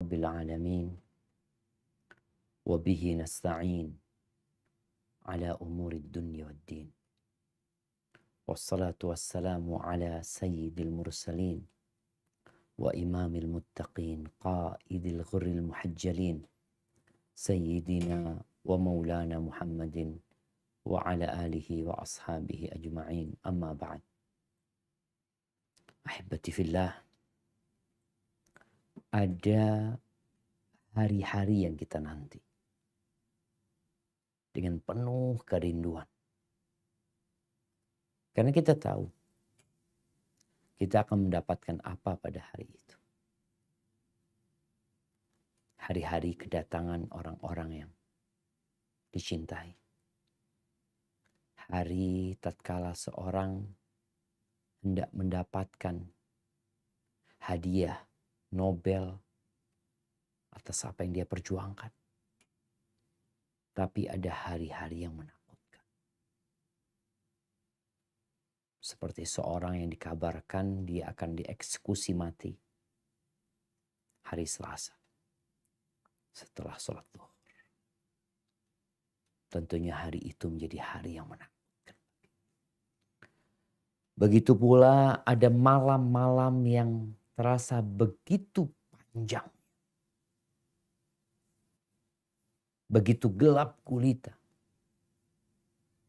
rabbil alamin wa bihi nasta'in ala umurid dunya waddin. Wassalatu wassalamu ala sayyidil mursalin wa imamil muttaqin qaidil ghurril muhajjalin sayyidina wa maulana Muhammadin wa ala alihi wa ashabihi ajma'in, amma ba'd. Ahibati fillah, ada hari-hari yang kita nanti dengan penuh kerinduan. Karena kita tahu kita akan mendapatkan apa pada hari itu. Hari-hari kedatangan orang-orang yang dicintai. Hari tatkala seorang hendak mendapatkan hadiah Nobel atas apa yang dia perjuangkan. Tapi ada hari-hari yang menakutkan. Seperti seorang yang dikabarkan dia akan dieksekusi mati hari Selasa setelah sholat zuhur. Tentunya hari itu menjadi hari yang menakutkan. Begitu pula ada malam-malam yang terasa begitu panjang. Begitu gelap gulita.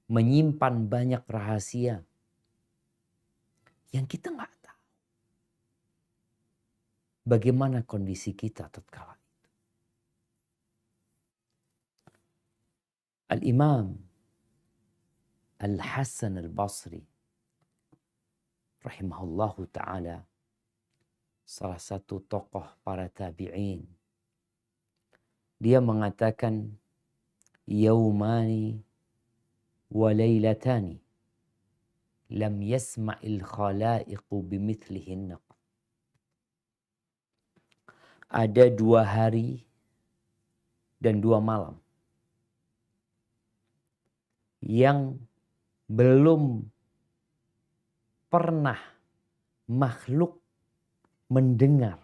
Menyimpan banyak rahasia yang kita nggak tahu. Bagaimana kondisi kita tatkala itu. Al-Imam Al-Hasan Al-Basri rahimahullahu ta'ala, salah satu tokoh para tabi'in, dia mengatakan, yaumani wa laylatani lam yasma'il khalaiqu bimithlihinna. Ada 2 hari dan 2 malam yang belum pernah makhluk mendengar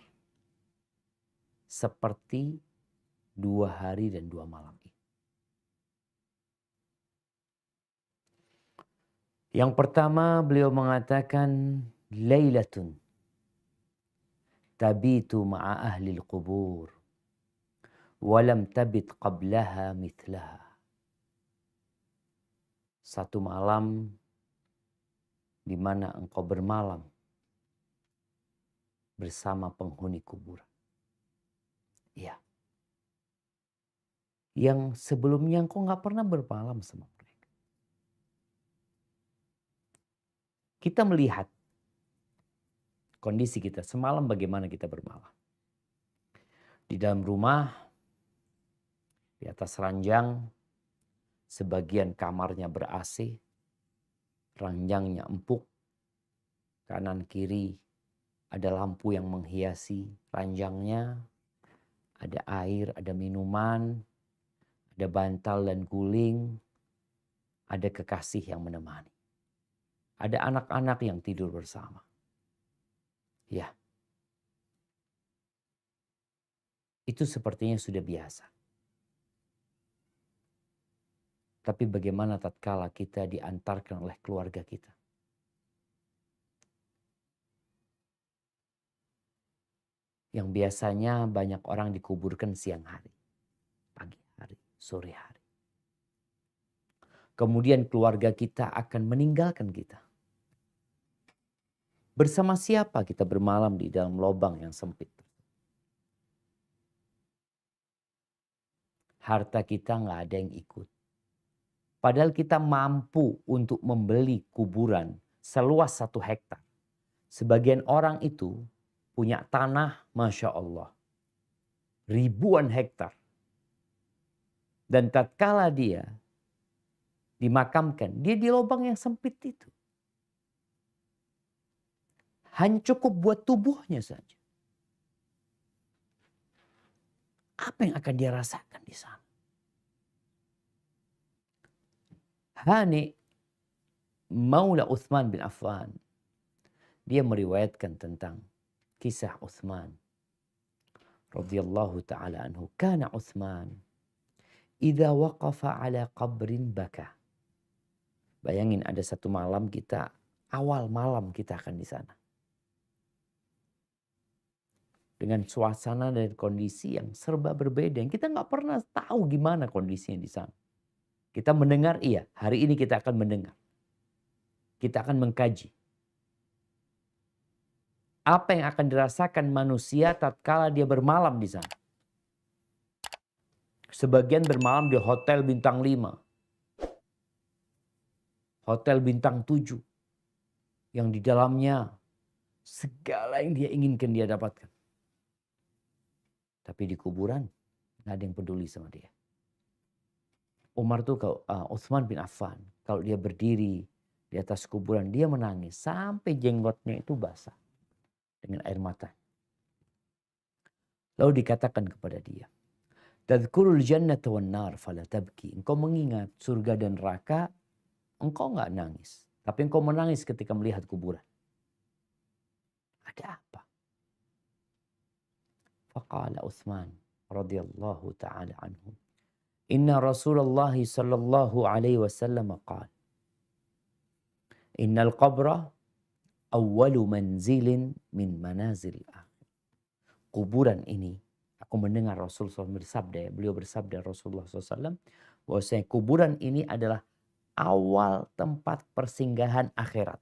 seperti 2 hari dan 2 malam ini. Yang pertama beliau mengatakan lailatun tabitu ma'a ahli al-qubur walam tabit qablaha mithlaha. Satu malam di mana engkau bermalam bersama penghuni kuburan. Ya. Yang sebelumnya engkau gak pernah bermalam sama mereka. Kita melihat kondisi kita semalam bagaimana kita bermalam. Di dalam rumah, di atas ranjang, sebagian kamarnya ber-AC, ranjangnya empuk, kanan kiri ada lampu yang menghiasi ranjangnya, ada air, ada minuman, ada bantal dan guling, ada kekasih yang menemani. Ada anak-anak yang tidur bersama. Ya. Itu sepertinya sudah biasa. Tapi bagaimana tatkala kita diantarkan oleh keluarga kita? Yang biasanya banyak orang dikuburkan siang hari, pagi hari, sore hari. Kemudian keluarga kita akan meninggalkan kita. Bersama siapa kita bermalam di dalam lubang yang sempit? Harta kita nggak ada yang ikut. Padahal kita mampu untuk membeli kuburan seluas 1 hektar. Sebagian orang itu punya tanah, Masya Allah, ribuan hektar. Dan tatkala dia dimakamkan, dia di lubang yang sempit itu. Hanya cukup buat tubuhnya saja. Apa yang akan dia rasakan di sana? Hani Maula Uthman bin Affan, dia meriwayatkan tentang kisah Uthman radhiyallahu taala anhu, kana Utsman idza waqafa ala qabrin baka. Bayangin ada satu malam kita, awal malam kita akan di sana. Dengan suasana dan kondisi yang serba berbeda. Yang kita nggak pernah tahu gimana kondisinya di sana. Kita mendengar, iya, hari ini kita akan mendengar. Kita akan mengkaji. Apa yang akan dirasakan manusia tatkala dia bermalam di sana. Sebagian bermalam di hotel bintang 5. Hotel bintang 7. Yang di dalamnya segala yang dia inginkan dia dapatkan. Tapi di kuburan nggak ada yang peduli sama dia. Umar tuh Utsman bin Affan, kalau dia berdiri di atas kuburan dia menangis sampai jenggotnya itu basah dengan air mata. Lalu dikatakan kepada dia, "Tadhkurul jannata wan nar fala tabki." Engkau mengingat surga dan neraka, engkau nggak nangis, tapi engkau menangis ketika melihat kuburan. Ada apa? Faqala Utsman radhiyallahu taala anhu, "Inna Rasulullah sallallahu alaihi wasallam qala, innal qabra awwalu manzilin min manazil akhir." Kuburan ini, aku mendengar Rasulullah SAW bersabda, beliau bersabda Rasulullah SAW, bahwasanya kuburan ini adalah awal tempat persinggahan akhirat.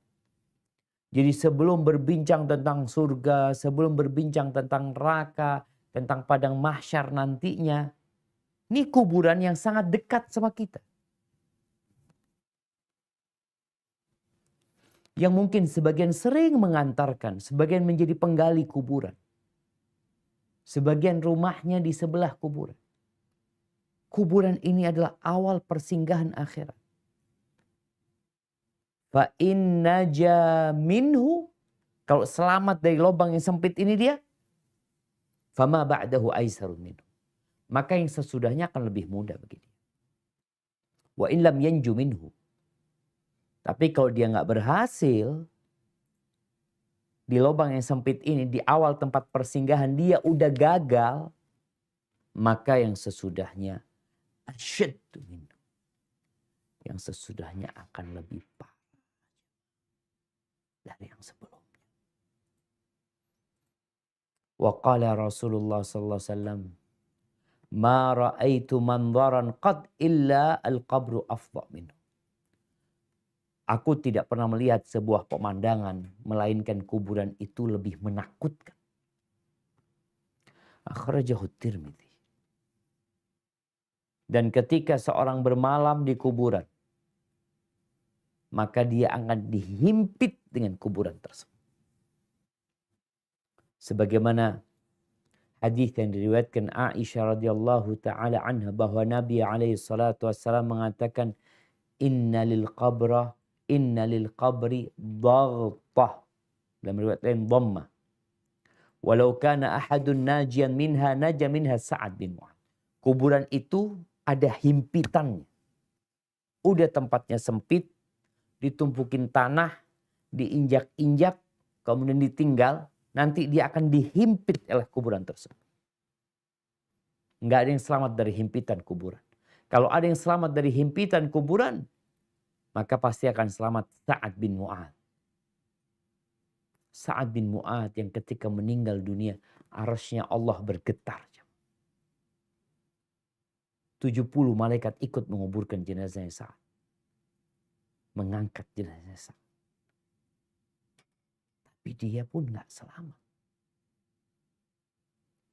Jadi sebelum berbincang tentang surga, sebelum berbincang tentang neraka, tentang padang mahsyar nantinya, ini kuburan yang sangat dekat sama kita. Yang mungkin sebagian sering mengantarkan, sebagian menjadi penggali kuburan. Sebagian rumahnya di sebelah kuburan. Kuburan ini adalah awal persinggahan akhirat. Fa in naja minhu, kalau selamat dari lubang yang sempit ini dia, fama ba'dahu aisarun minhu, maka yang sesudahnya akan lebih mudah bagi dia. Wa in lam yanju minhu, tapi kalau dia nggak berhasil di lubang yang sempit ini, di awal tempat persinggahan dia udah gagal, maka yang sesudahnya asyaddu minhu, yang sesudahnya akan lebih parah dari yang sebelumnya. Wa qala Rasulullah sallallahu alaihi wasallam, "Ma ra'aitu manzaran qad illa al-qabru afdha minhu." Aku tidak pernah melihat sebuah pemandangan melainkan kuburan itu lebih menakutkan. Akhrajahu Tirmidzi. Dan ketika seorang bermalam di kuburan, maka dia akan dihimpit dengan kuburan tersebut. Sebagaimana hadis yang diriwayatkan Aisyah radhiyallahu taala anha, bahwa Nabi alaihi salatu wasallam mengatakan, inna lil qabri dhaghthah, dalam riwayat lain dhamma, walau kana ahadun najian minha naja minha Sa'ad bin Mu'adz. Kuburan itu ada himpitannya. Udah tempatnya sempit, ditumpukin tanah, diinjak-injak, kemudian ditinggal, nanti dia akan dihimpit oleh kuburan tersebut. Nggak ada yang selamat dari himpitan kuburan. Kalau ada yang selamat dari himpitan kuburan, maka pasti akan selamat Sa'ad bin Mu'adz. Sa'ad bin Mu'adz yang ketika meninggal dunia, arasy-Nya Allah bergetar. 70 malaikat ikut menguburkan jenazahnya Sa'ad. Mengangkat jenazahnya Sa'ad. Tapi dia pun nggak selamat.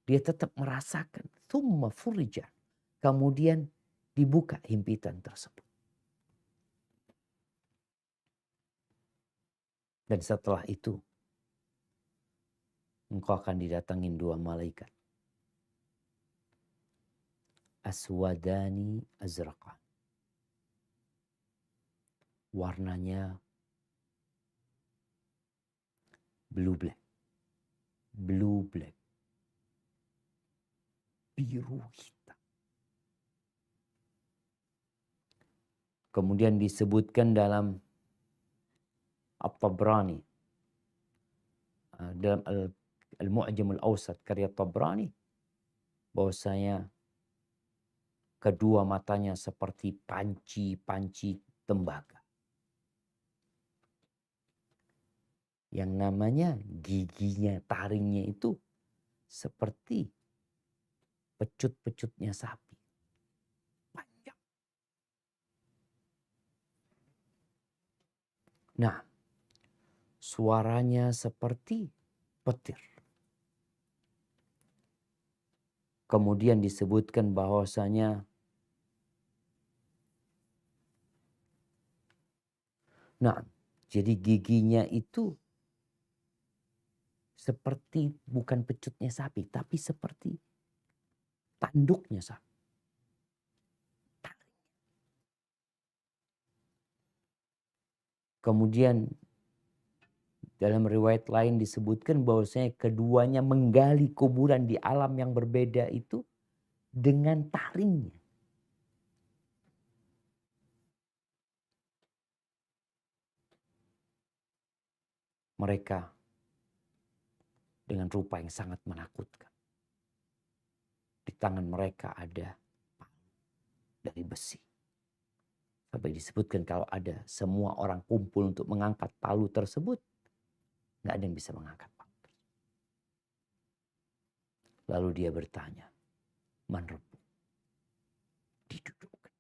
Dia tetap merasakan. Tsumma furija. Kemudian dibuka himpitan tersebut. Dan setelah itu, engkau akan didatangin 2 malaikat. Aswadani azraqan. Warnanya blue black. Blue black. Biru hitam. Kemudian disebutkan dalam At-Tabrani, dalam Al-Mu'jam Al-Awsat karya Tabrani, bahwasanya kedua matanya seperti panci-panci tembaga. Yang namanya giginya, taringnya itu seperti pecut-pecutnya sapi. Panjang. Nah, suaranya seperti petir. Kemudian disebutkan bahwasanya jadi giginya itu seperti bukan pecutnya sapi, tapi seperti tanduknya sapi. Kemudian dalam riwayat lain disebutkan bahwasanya keduanya menggali kuburan di alam yang berbeda itu dengan taringnya. Mereka dengan rupa yang sangat menakutkan. Di tangan mereka ada dari besi. Sampai disebutkan kalau ada semua orang kumpul untuk mengangkat palu tersebut, nggak ada yang bisa mengangkat palu. Lalu dia bertanya, "Man Rabbu?" Didudukkan.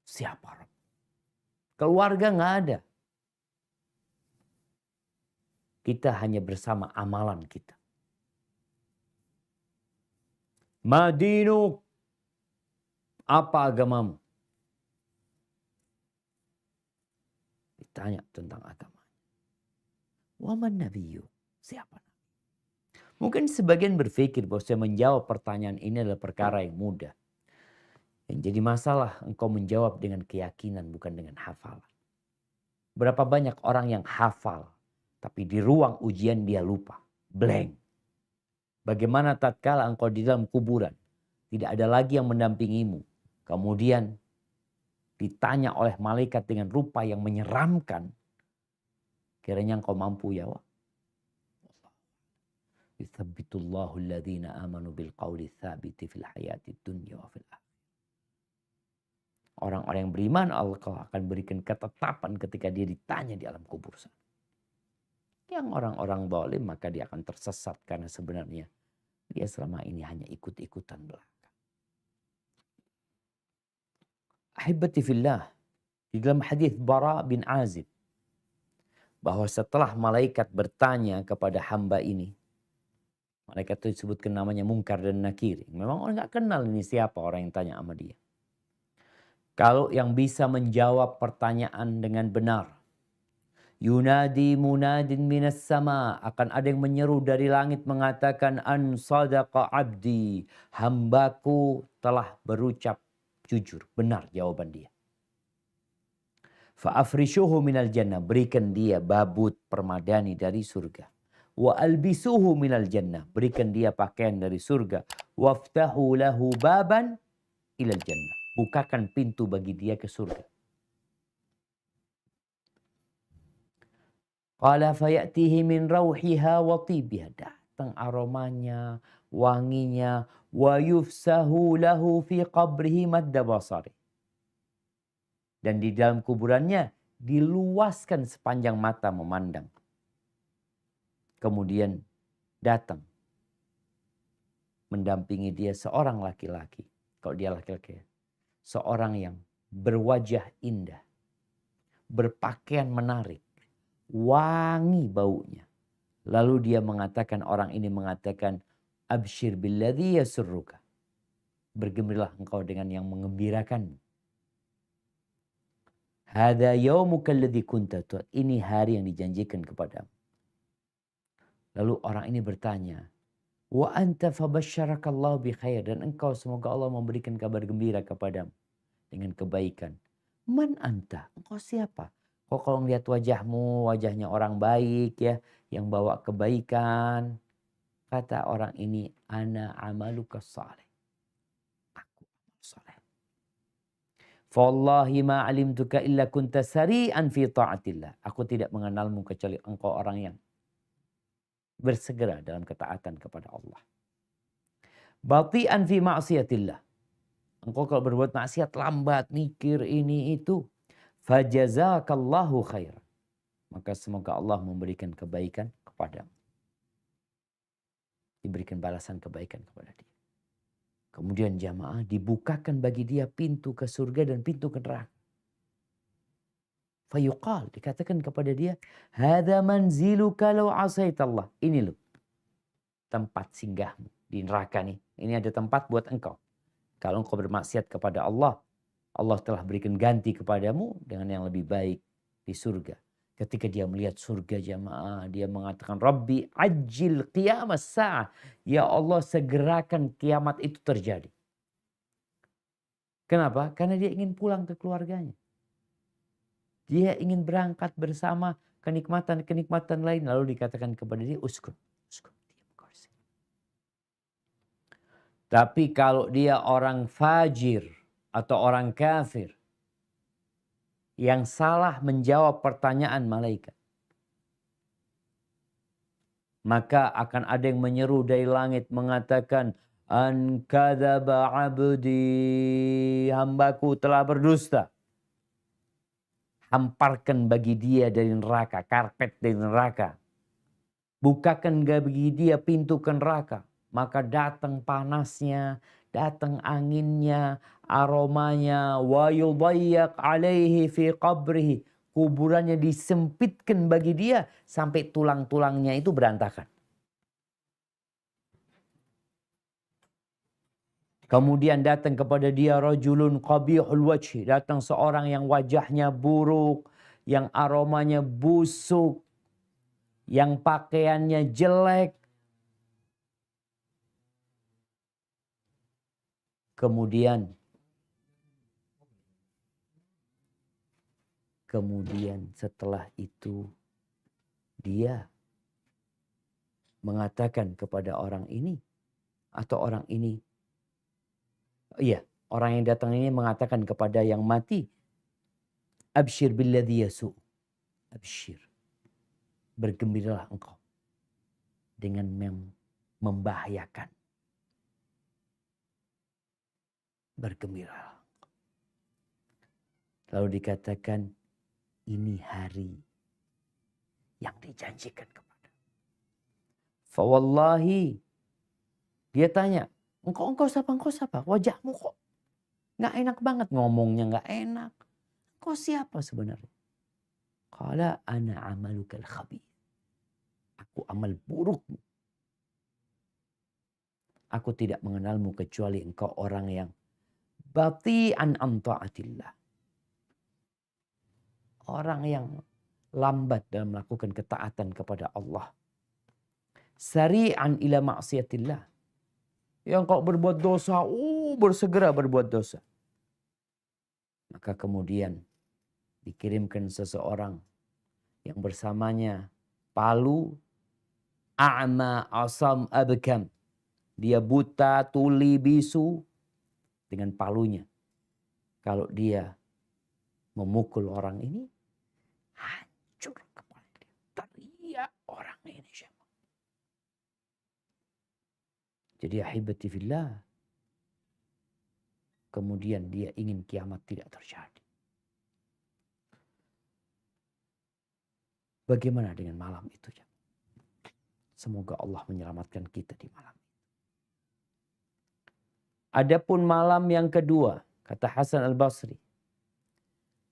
Siapa Rabb? Keluarga nggak ada. Kita hanya bersama amalan kita. Madinuk, apa agamamu? Ditanya tentang agama. Waman nabiyyu, siapa? Mungkin sebagian berpikir bahwa saya menjawab pertanyaan ini adalah perkara yang mudah. Yang jadi masalah engkau menjawab dengan keyakinan bukan dengan hafalan. Berapa banyak orang yang hafal, tapi di ruang ujian dia lupa, blank. Bagaimana tatkala engkau di dalam kuburan, tidak ada lagi yang mendampingimu. Kemudian ditanya oleh malaikat dengan rupa yang menyeramkan. Kiranya engkau mampu jawab. Yuthabbitullahu alladhina amanu bilqawli tsabiti fil hayati dunya wa fil akhirah. Orang-orang yang beriman Allah akan berikan ketetapan ketika dia ditanya di alam kubur sana. Yang orang-orang zalim maka dia akan tersesat karena sebenarnya dia selama ini hanya ikut-ikutan belaka. Ahibati fillah, di dalam hadis Bara bin Azib bahwa setelah malaikat bertanya kepada hamba ini, malaikat itu disebutkan namanya Munkar dan Nakir. Memang orang nggak kenal ini siapa orang yang tanya sama dia. Kalau yang bisa menjawab pertanyaan dengan benar, yunadi munadin minas sama, akan ada yang menyeru dari langit mengatakan an sadaqa abdi, hambaku telah berucap jujur, benar jawaban dia. Fa afrishuhu minal jannah, berikan dia babut permadani dari surga. Wa albisuhu minal jannah, berikan dia pakaian dari surga. Waftahu lahu baban ilal jannah, bukakan pintu bagi dia ke surga. Qala fayatihi min rauhiha wa tibiha, datang aromanya, wanginya, wa yufsahu lahu fi qabrihi madda basari. Dan di dalam kuburannya diluaskan sepanjang mata memandang. Kemudian datang mendampingi dia seorang laki-laki. Kalau dia laki-laki, seorang yang berwajah indah, berpakaian menarik, wangi baunya. Lalu dia mengatakan, orang ini mengatakan, absyir billadhi yasurruka, bergembiralah engkau dengan yang mengembirakanmu. Hadza yaumuka alladhi kunta tu'ad, ini hari yang dijanjikan kepadamu. Lalu orang ini bertanya, wa anta fabasyarakallahu bi khair, dan engkau semoga Allah memberikan kabar gembira kepadamu dengan kebaikan. Man anta, engkau siapa? Kok kalau ngelihat wajahmu, wajahnya orang baik ya, yang bawa kebaikan. Kata orang ini, ana amaluka salih, aku saleh. Fawallahi ma alimtuka illa kunta sari'an fi ta'atillah, aku tidak mengenalmu kecuali engkau orang yang bersegera dalam ketaatan kepada Allah. Bati'an fi ma'siyatillah. Engkau kalau berbuat maksiat lambat, mikir ini itu. Fajazakallahu khair. Maka semoga Allah memberikan kebaikan kepadamu. Diberikan balasan kebaikan kepada dia. Kemudian jamaah dibukakan bagi dia pintu ke surga dan pintu ke neraka. Fayuqal, dikatakan kepada dia, hadza manziluka law asaitallah. Ini loh tempat singgahmu di neraka nih. Ini ada tempat buat engkau. Kalau engkau bermaksiat kepada Allah, Allah telah berikan ganti kepadamu dengan yang lebih baik di surga. Ketika dia melihat surga jamaah, dia mengatakan, Rabbi ajil qiyamas sa'ah. Ya Allah, segerakan kiamat itu terjadi. Kenapa? Karena dia ingin pulang ke keluarganya. Dia ingin berangkat bersama kenikmatan-kenikmatan lain. Lalu dikatakan kepada dia, uskun. Tapi kalau dia orang fajir atau orang kafir yang salah menjawab pertanyaan malaikat, maka akan ada yang menyeru dari langit mengatakan, an kadzaba abdi, hambaku telah berdusta. Hamparkan bagi dia dari neraka, karpet dari neraka. Bukakan bagi dia pintu ke neraka. Maka datang panasnya, datang anginnya, aromanya, wa yudayyak alaihi fi qabrihi. Kuburannya disempitkan bagi dia sampai tulang-tulangnya itu berantakan. Kemudian datang kepada dia rajulun qabihul wajhi, datang seorang yang wajahnya buruk, yang aromanya busuk, yang pakaiannya jelek. Kemudian setelah itu dia mengatakan kepada orang ini atau orang ini, orang yang datang ini mengatakan kepada yang mati, abshir billadhi yasu, abshir, bergembiralah engkau dengan membahayakan. Bergembira. Lalu dikatakan, ini hari yang dijanjikan kepada. Fawallahi, dia tanya, engkau siapa? Wajahmu kok nggak enak banget, ngomongnya nggak enak. Kau siapa sebenarnya? Qala ana amalukal khabith. Aku amal burukmu. Aku tidak mengenalmu kecuali engkau orang yang bati'an an ta'atillah. Orang yang lambat dalam melakukan ketaatan kepada Allah. Sari'an ila ma'siyatillah. Yang kau berbuat dosa, bersegera berbuat dosa. Maka kemudian dikirimkan seseorang yang bersamanya palu, a'ma asam abkam. Dia buta, tuli, bisu dengan palunya. Kalau dia memukul orang ini, hancur kepala dia. Teriak orang ini. Jadi ahibati fillah. Kemudian dia ingin kiamat tidak terjadi. Bagaimana dengan malam itu? Semoga Allah menyelamatkan kita di malam. Adapun malam yang kedua, kata Hasan al-Basri,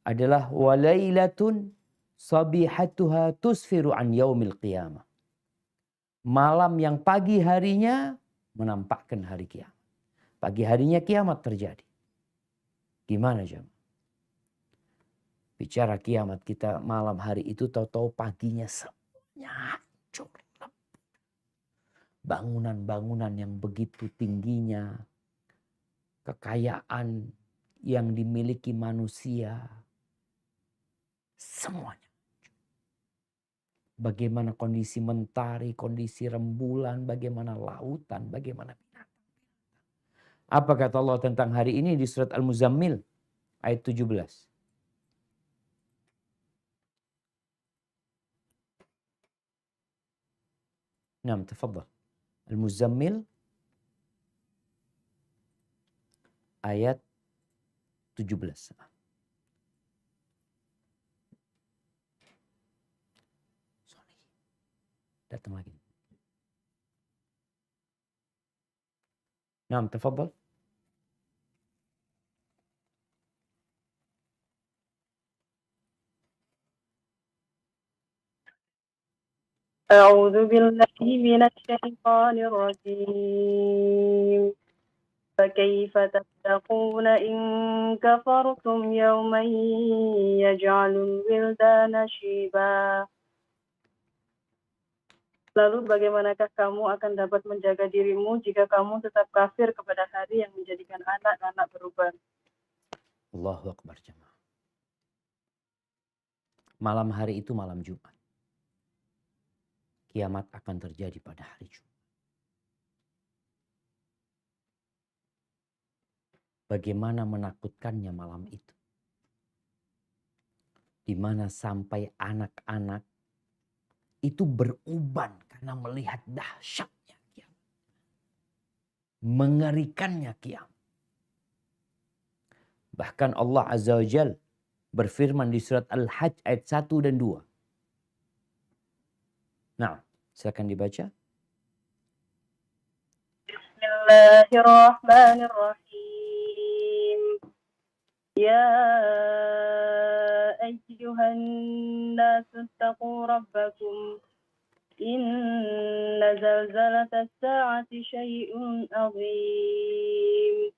adalah walailatun sabihatuha tusfiru an yaumil qiyamah. Malam yang pagi harinya menampakkan hari kiamat. Pagi harinya kiamat terjadi. Gimana jemaah? Bicara kiamat kita malam hari itu tahu-tahu paginya semuanya hancur. Bangunan-bangunan yang begitu tingginya, kekayaan yang dimiliki manusia, semuanya. Bagaimana kondisi mentari, kondisi rembulan, bagaimana lautan, bagaimana binatang. Apa kata Allah tentang hari ini di surat Al-Muzammil ayat 17. Naam, tafadhal. Al-Muzammil ayat 17. Sorry, datang lagi. Naam, tafadhal. أعوذ بالله من الشيطان الرجيم فكيف تتقون إن كفرتم يوما يجعل الولدان شيبا. Lalu bagaimanakah kamu akan dapat menjaga dirimu jika kamu tetap kafir kepada hari yang menjadikan anak-anak berubah? Allahu Akbar jemaah. Malam hari itu malam Jumat. Kiamat akan terjadi pada hari Jumat. Bagaimana menakutkannya malam itu. Di mana sampai anak-anak itu beruban karena melihat dahsyatnya kiamat. Mengerikannya kiamat. Bahkan Allah Azza wa Jal berfirman di surat Al-Hajj ayat 1 dan 2. Nah, silakan dibaca. Bismillahirrahmanirrahim. Ya ayyuhan nasu taqu rabbakum. Inna zalzalatas sa'ati syai'un 'azim.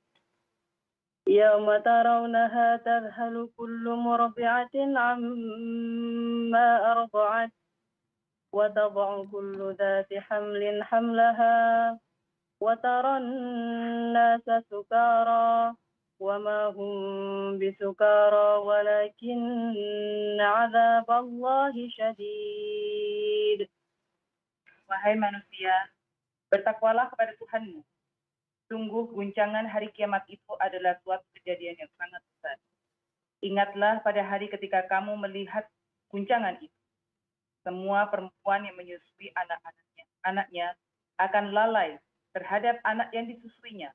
Yawma tarawnaha tadhhalu kullu murdi'atin 'amma arda'at wa tad'u kullu dhati hamlin hamlaha wa taran nasa sukara wa ma hum bisukara walakinna 'adzaballahi syadid. Wahai manusia, bertakwalah kepada Tuhanmu. Sungguh guncangan hari kiamat itu adalah suatu kejadian yang sangat besar. Ingatlah pada hari ketika kamu melihat guncangan itu. Semua perempuan yang menyusui anaknya akan lalai terhadap anak yang disusuinya.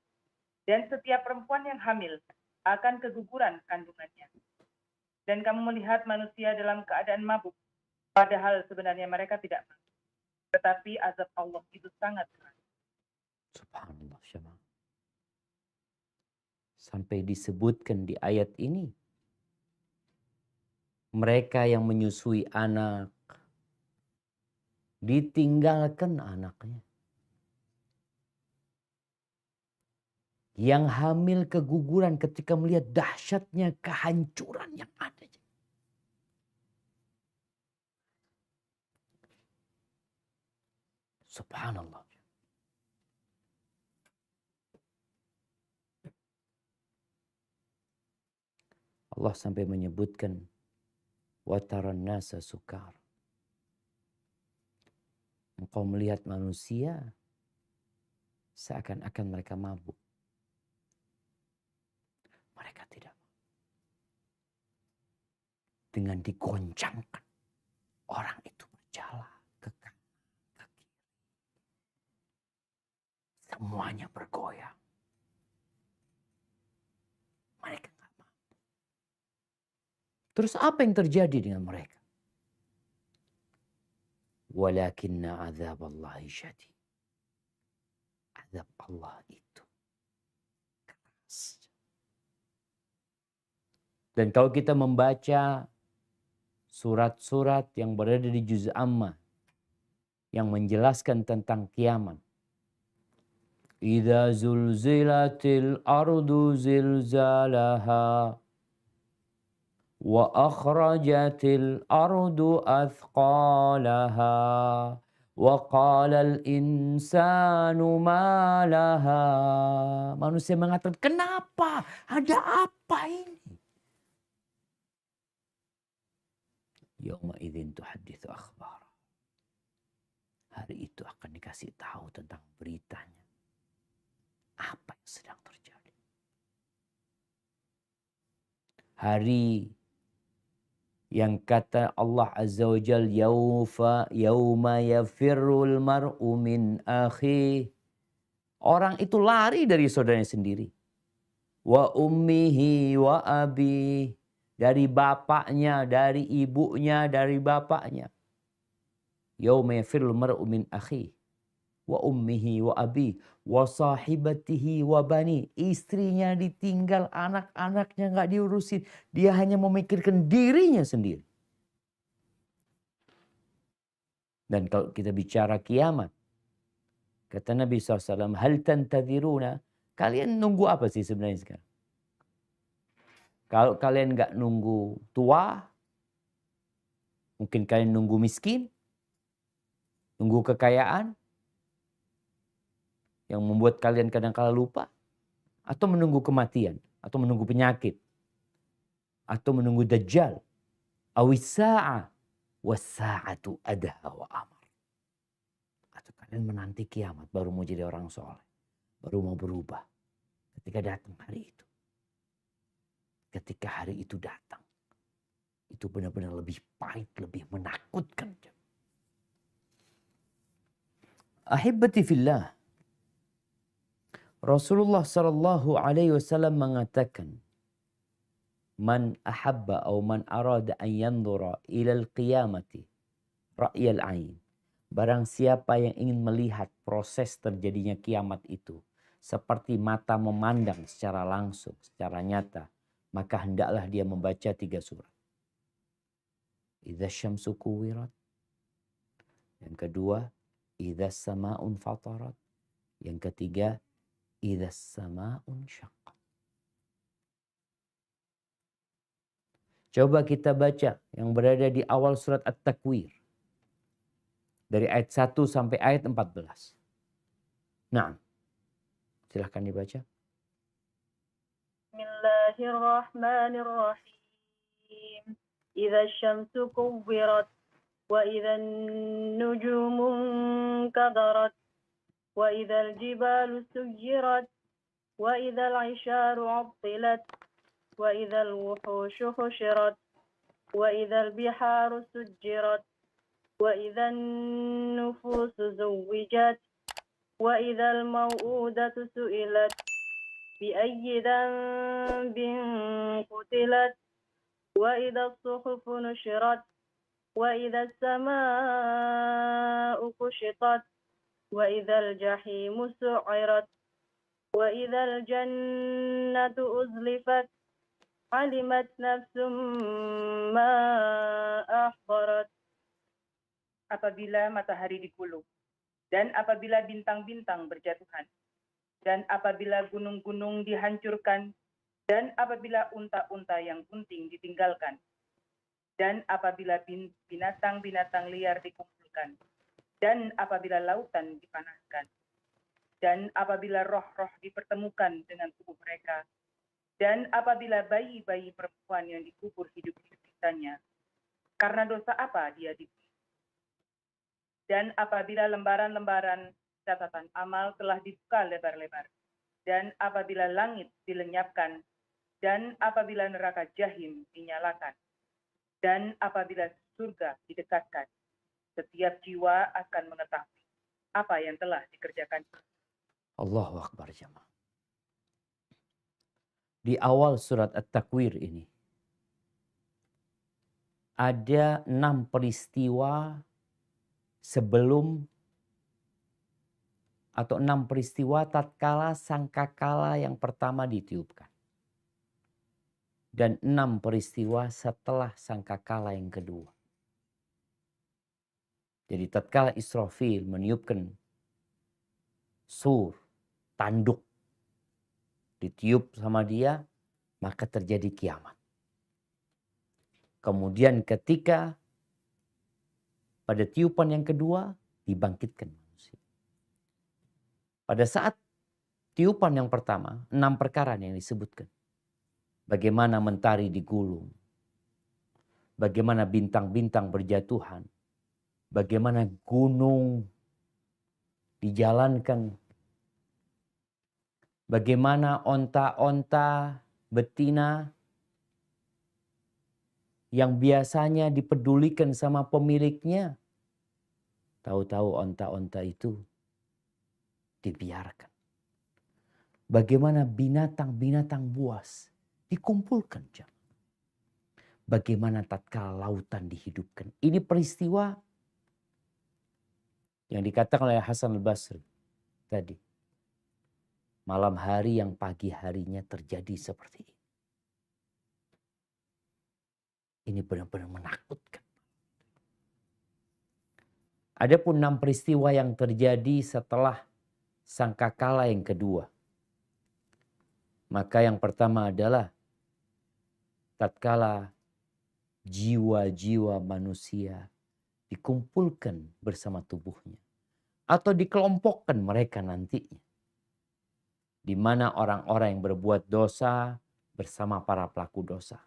Dan setiap perempuan yang hamil akan keguguran kandungannya. Dan kamu melihat manusia dalam keadaan mabuk, padahal sebenarnya mereka tidak mabuk. Tetapi azab Allah itu sangat keras. Subhanallah syama. Sampai disebutkan di ayat ini. Mereka yang menyusui anak. Ditinggalkan anaknya. Yang hamil keguguran ketika melihat dahsyatnya kehancuran yang ada. Subhanallah. Allah sampai menyebutkan wataran nasa sukar. Engkau melihat manusia seakan-akan mereka mabuk. Mereka tidak. Dengan digoncangkan orang itu berjalan ke kanan, ke kiri. Semuanya bergoyang. Mereka nggak mampu. Terus apa yang terjadi dengan mereka? Walakinna azab Allahi syadid. Azab Allah itu keras. Dan kalau kita membaca surat-surat yang berada di juz Ammah yang menjelaskan tentang kiamat. Idza zulzilatil ardu zilzalaha wa akhrajatil ardu athqalaha wa qalal insanu ma laha. Manusia mengatakan, kenapa? Ada apa ini? Yauma idzin tuhadditsu akhbar. Hari itu akan dikasih tahu tentang beritanya. Apa yang sedang terjadi. Hari yang kata Allah Azza wa Jal, yauma yafirrul mar'u min akhi. Orang itu lari dari saudaranya sendiri. wa ummihi wa abi. Dari bapaknya, dari ibunya, dari bapaknya. Yauma yafirul mar'u min akhihi wa ummihi wa abi wa sahibatihi wa bani. Istrinya ditinggal, anak-anaknya nggak diurusin. Dia hanya memikirkan dirinya sendiri. Dan kalau kita bicara kiamat, kata Nabi SAW, hal tantadhiruna, kalian nunggu apa sih sebenarnya sekarang? Kalau kalian nggak nunggu tua, mungkin kalian nunggu miskin, nunggu kekayaan, yang membuat kalian kadang-kala lupa, atau menunggu kematian, atau menunggu penyakit, atau menunggu dajjal, awisa'a, wasa'atu adha wa amar. Atau kalian menanti kiamat, baru mau jadi orang soleh, baru mau berubah, ketika datang hari itu. Ketika hari itu datang, itu benar-benar lebih pahit, lebih menakutkan. Ahibbati fillah, Rasulullah sallallahu alaihi wasallam mengatakan, man ahabba atau man arada an yanzura ila al-qiyamati ra'yal ain. Barang siapa yang ingin melihat proses terjadinya kiamat itu seperti mata memandang secara langsung, secara nyata, maka hendaklah dia membaca 3 surat. Idza syamsu kuwirat. Yang kedua, idza sama'un fatarat. Yang ketiga, idza sama'un syaqqat. Coba kita baca yang berada di awal surat At-Takwir. Dari ayat 1 sampai ayat 14. Nah, silahkan dibaca. Bismillahirrahmanirrahim. Idza syamsu kuwirat wa idza nujumu kadarat wa idza jibalu sujirat wa idza isyaru 'attilat wa idza wuhushu husyirat wa idza biharu sujirat wa idza nufusu zuwijat wa idza mau'udatu su'ilat bi ayyi dhanbin qutilat wa idza suhufu nushirat wa idza samaa'u kushitat wa idza jahimu su'irat wa idza jannatu uzlifat alimat nafsum ma ahdarat. Apabila matahari digulung, dan apabila bintang-bintang berjatuhan, dan apabila gunung-gunung dihancurkan, dan apabila unta-unta yang bunting ditinggalkan, dan apabila binatang-binatang liar dikumpulkan, dan apabila lautan dipanaskan, dan apabila roh-roh dipertemukan dengan tubuh mereka, dan apabila bayi-bayi perempuan yang dikubur hidup-hidup sisanya, karena dosa apa dia dibunuh. Dan apabila lembaran-lembaran catatan amal telah dibuka lebar-lebar, dan apabila langit dilenyapkan, dan apabila neraka jahim dinyalakan, dan apabila surga didekatkan, setiap jiwa akan mengetahui apa yang telah dikerjakan. Allahu Akbar jemaah. Di awal surat At-Takwir ini ada 6 peristiwa sebelum atau 6 peristiwa tatkala sangkakala yang pertama ditiupkan. Dan 6 peristiwa setelah sangkakala yang kedua. Jadi tatkala Israfil meniupkan sur, tanduk, ditiup sama dia, maka terjadi kiamat. Kemudian ketika pada tiupan yang kedua dibangkitkan manusia. Pada saat tiupan yang pertama, 6 perkara yang disebutkan. Bagaimana mentari digulung, bagaimana bintang-bintang berjatuhan, bagaimana gunung dijalankan, bagaimana onta-onta betina yang biasanya dipedulikan sama pemiliknya, tahu-tahu onta-onta itu dibiarkan. Bagaimana binatang-binatang buas dikumpulkan. Bagaimana tatkala lautan dihidupkan. Ini peristiwa yang dikatakan oleh Hasan al-Basri tadi. Malam hari yang pagi harinya terjadi seperti ini. Ini benar-benar menakutkan. Adapun 6 peristiwa yang terjadi setelah sangkakala yang kedua. Maka yang pertama adalah tatkala jiwa-jiwa manusia dikumpulkan bersama tubuhnya. Atau dikelompokkan mereka nantinya. Di mana orang-orang yang berbuat dosa bersama para pelaku dosa.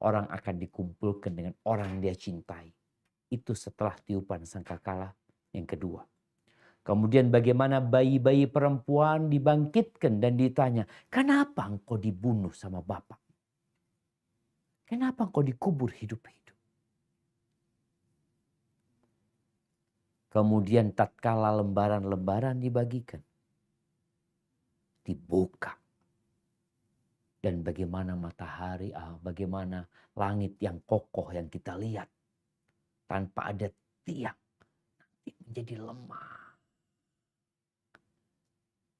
Orang akan dikumpulkan dengan orang yang dia cintai. Itu setelah tiupan sangkakala yang kedua. Kemudian bagaimana bayi-bayi perempuan dibangkitkan dan ditanya, kenapa engkau dibunuh sama bapak? Kenapa engkau dikubur hidup-hidup? Kemudian tatkala lembaran-lembaran dibagikan, dibuka. Dan bagaimana matahari, bagaimana langit yang kokoh yang kita lihat. Tanpa ada tiang, nanti menjadi lemah.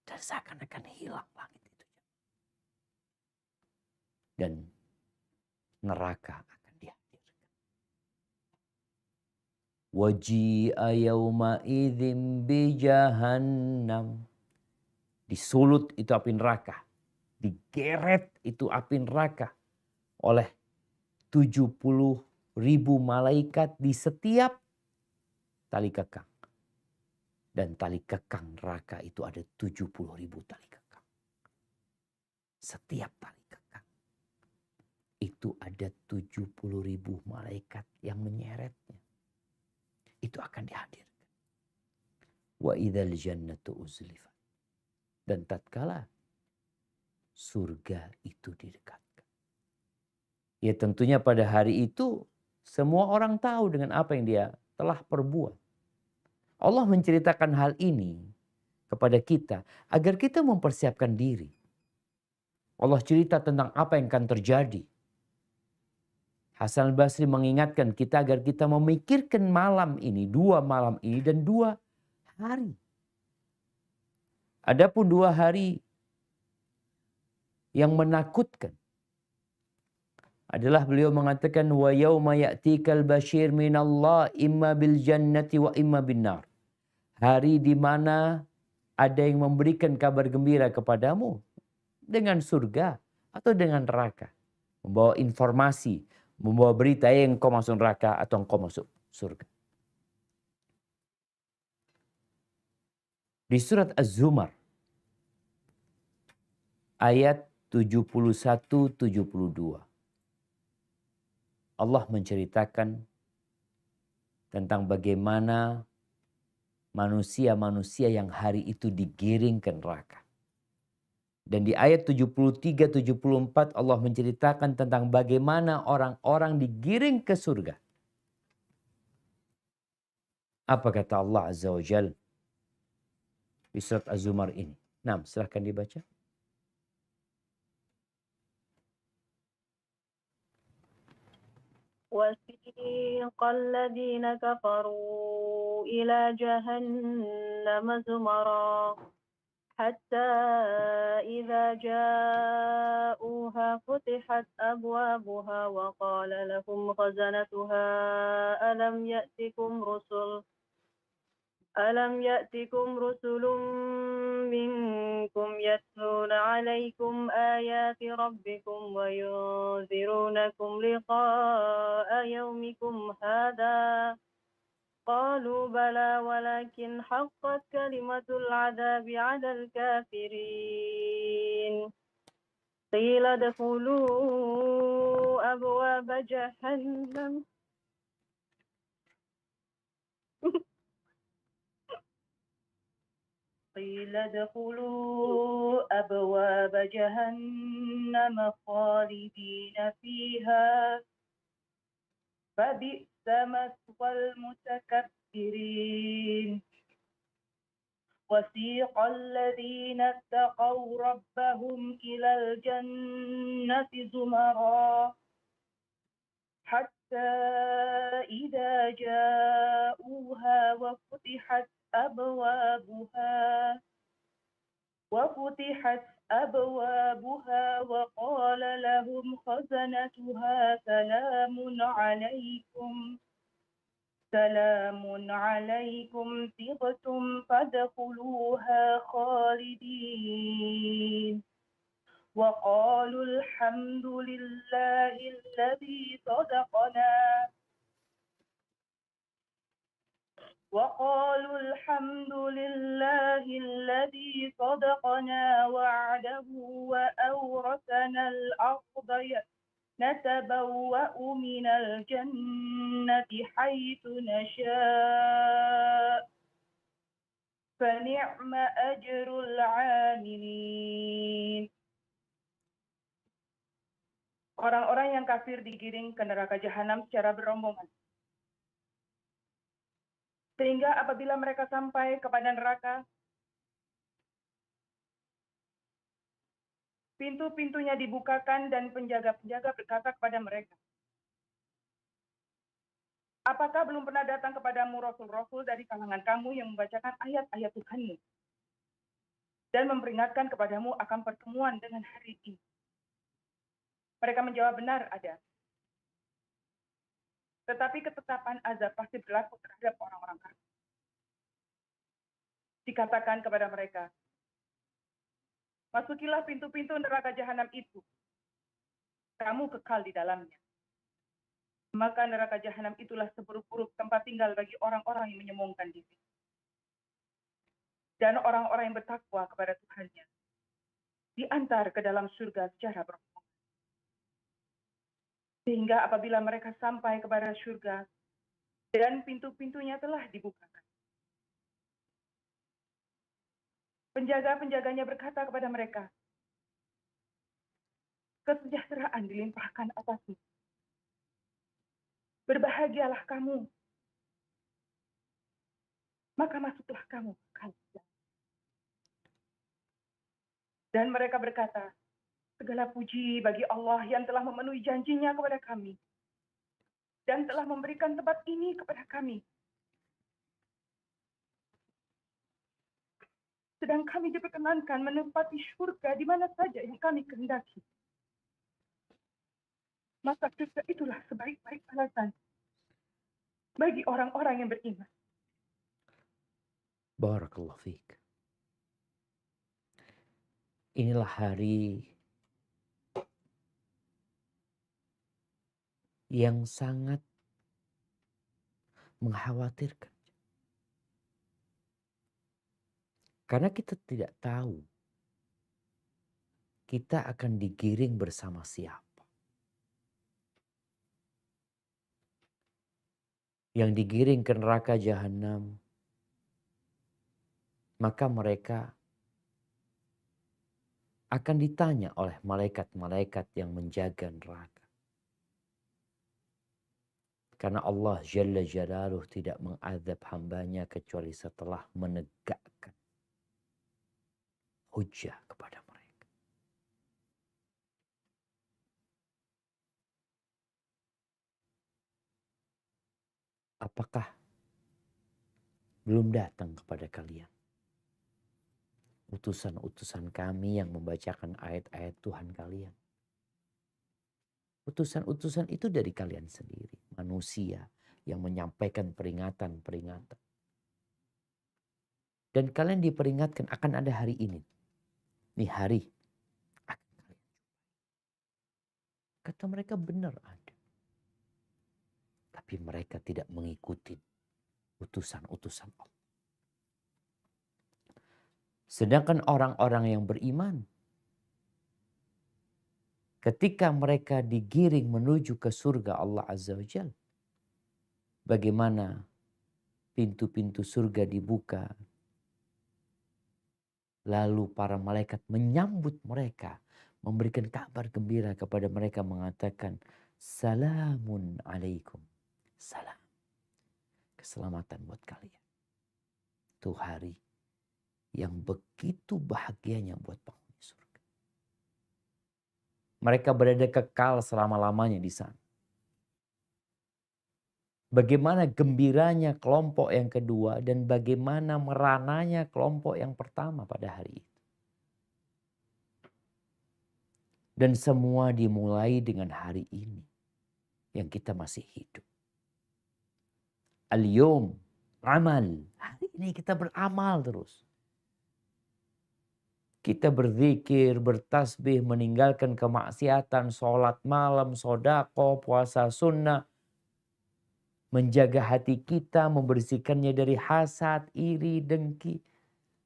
Dan seakan-akan hilang langit itu. Dan neraka akan dihadirkan. Waji'a yawma idzin bi jahannam. Disulut itu api neraka. Digeret itu api neraka oleh 70.000 malaikat di setiap tali kekang. Dan tali kekang neraka itu ada 70.000 tali kekang. Setiap tali kekang itu ada 70.000 malaikat yang menyeretnya. Itu akan dihadirkan. Wa idzal jannatu uzlifat. Dan tatkala surga itu didekatkan. Ya tentunya pada hari itu semua orang tahu dengan apa yang dia telah perbuat. Allah menceritakan hal ini kepada kita agar kita mempersiapkan diri. Allah cerita tentang apa yang akan terjadi. Hasan al-Basri mengingatkan kita agar kita memikirkan malam ini, 2 malam ini dan 2 hari. Adapun 2 hari yang menakutkan adalah beliau mengatakan wa yauma ya'tikal basyir minallah imma bil jannati wa imma bin nar. Hari di mana ada yang memberikan kabar gembira kepadamu dengan surga atau dengan neraka. Membawa informasi, membawa berita yang engkau masuk neraka atau engkau masuk surga. Di surat Az-Zumar ayat 71-72. Allah menceritakan tentang bagaimana manusia-manusia yang hari itu digiring ke neraka. Dan di ayat 73-74 Allah menceritakan tentang bagaimana orang-orang digiring ke surga. Apa kata Allah Azza wa Jalla di surat Az-Zumar ini? Nah, silahkan dibaca. وسيق الذين كفروا إلى جهنم زمرا حتى إذا جاءوها فتحت أبوابها وقال لهم خزنتها ألم يأتكم رسل منكم يتلون عليكم آيات ربكم وينذرونكم لقاء يومكم هذا قالوا بلى ولكن حقت كلمة العذاب على الكافرين قيل ادخلوا أبواب جهنم قيل ادخلوا أبواب جهنم خالدين فيها فبئس مثوى المتكبرين. وسيق الذين اتقوا ربهم إلى الجنة زمرا حتى إذا جاءوها وفتحت أبوابها وقال لهم خزنتها سلام عليكم طبتم فادخلوها خالدين وقالوا الحمد لله الذي صدقنا وعده وأورثنا الأرض نتبوأ من الجنة حيث نشاء فنعم أجر العاملين. Orang-orang yang kafir digiring ke neraka jahanam secara berombongan. Sehingga apabila mereka sampai kepada neraka, pintu-pintunya dibukakan dan penjaga-penjaga berkata kepada mereka, apakah belum pernah datang kepadamu rasul-rasul dari kalangan kamu yang membacakan ayat-ayat Tuhanmu dan memperingatkan kepadamu akan pertemuan dengan hari ini? Mereka menjawab, benar ada. Tetapi ketetapan azab pasti berlaku terhadap orang-orang kafir. Dikatakan kepada mereka, masukilah pintu-pintu neraka jahanam itu. Kamu kekal di dalamnya. Maka neraka jahanam itulah seburuk-buruk tempat tinggal bagi orang-orang yang menyombongkan diri. Dan orang-orang yang bertakwa kepada Tuhannya diantar ke dalam surga secara berombongan. Sehingga apabila mereka sampai kepada surga dan pintu-pintunya telah dibukakan, penjaga-penjaganya berkata kepada mereka, kesejahteraan dilimpahkan atasmu. Berbahagialah kamu. Maka masuklah kamu ke kalian. Dan mereka berkata, segala puji bagi Allah yang telah memenuhi janjinya kepada kami dan telah memberikan tempat ini kepada kami. Sedang kami diperkenankan menempati surga di mana saja yang kami kehendaki. Maka surga itulah sebaik-baik balasan bagi orang-orang yang beriman. Barakallahu fiik. Inilah hari yang sangat mengkhawatirkan. Karena kita tidak tahu kita akan digiring bersama siapa. Yang digiring ke neraka jahanam, maka mereka akan ditanya oleh malaikat-malaikat yang menjaga neraka. Karena Allah Jalla Jalaluh tidak mengazab hambanya kecuali setelah menegakkan hujjah kepada mereka. Apakah belum datang kepada kalian utusan-utusan kami yang membacakan ayat-ayat Tuhan kalian? Utusan-utusan itu dari kalian sendiri, manusia yang menyampaikan peringatan-peringatan. Dan kalian diperingatkan akan ada hari ini. Ini hari akan kalian jumpai. Kata mereka benar ada. Tapi mereka tidak mengikuti utusan-utusan Allah. Sedangkan orang-orang yang beriman, ketika mereka digiring menuju ke surga Allah Azza wa Jalla, bagaimana pintu-pintu surga dibuka, lalu para malaikat menyambut mereka, memberikan kabar gembira kepada mereka, mengatakan, salamun alaikum, salam, keselamatan buat kalian. Itu hari yang begitu bahagianya buat penghuni surga. Mereka berada kekal selama-lamanya di sana. Bagaimana gembiranya kelompok yang kedua dan bagaimana merananya kelompok yang pertama pada hari itu. Dan semua dimulai dengan hari ini yang kita masih hidup. Al-yawm amal. Hari ini kita beramal terus. Kita berzikir, bertasbih, meninggalkan kemaksiatan, sholat malam, sodako, puasa sunnah. Menjaga hati kita, membersihkannya dari hasad, iri, dengki.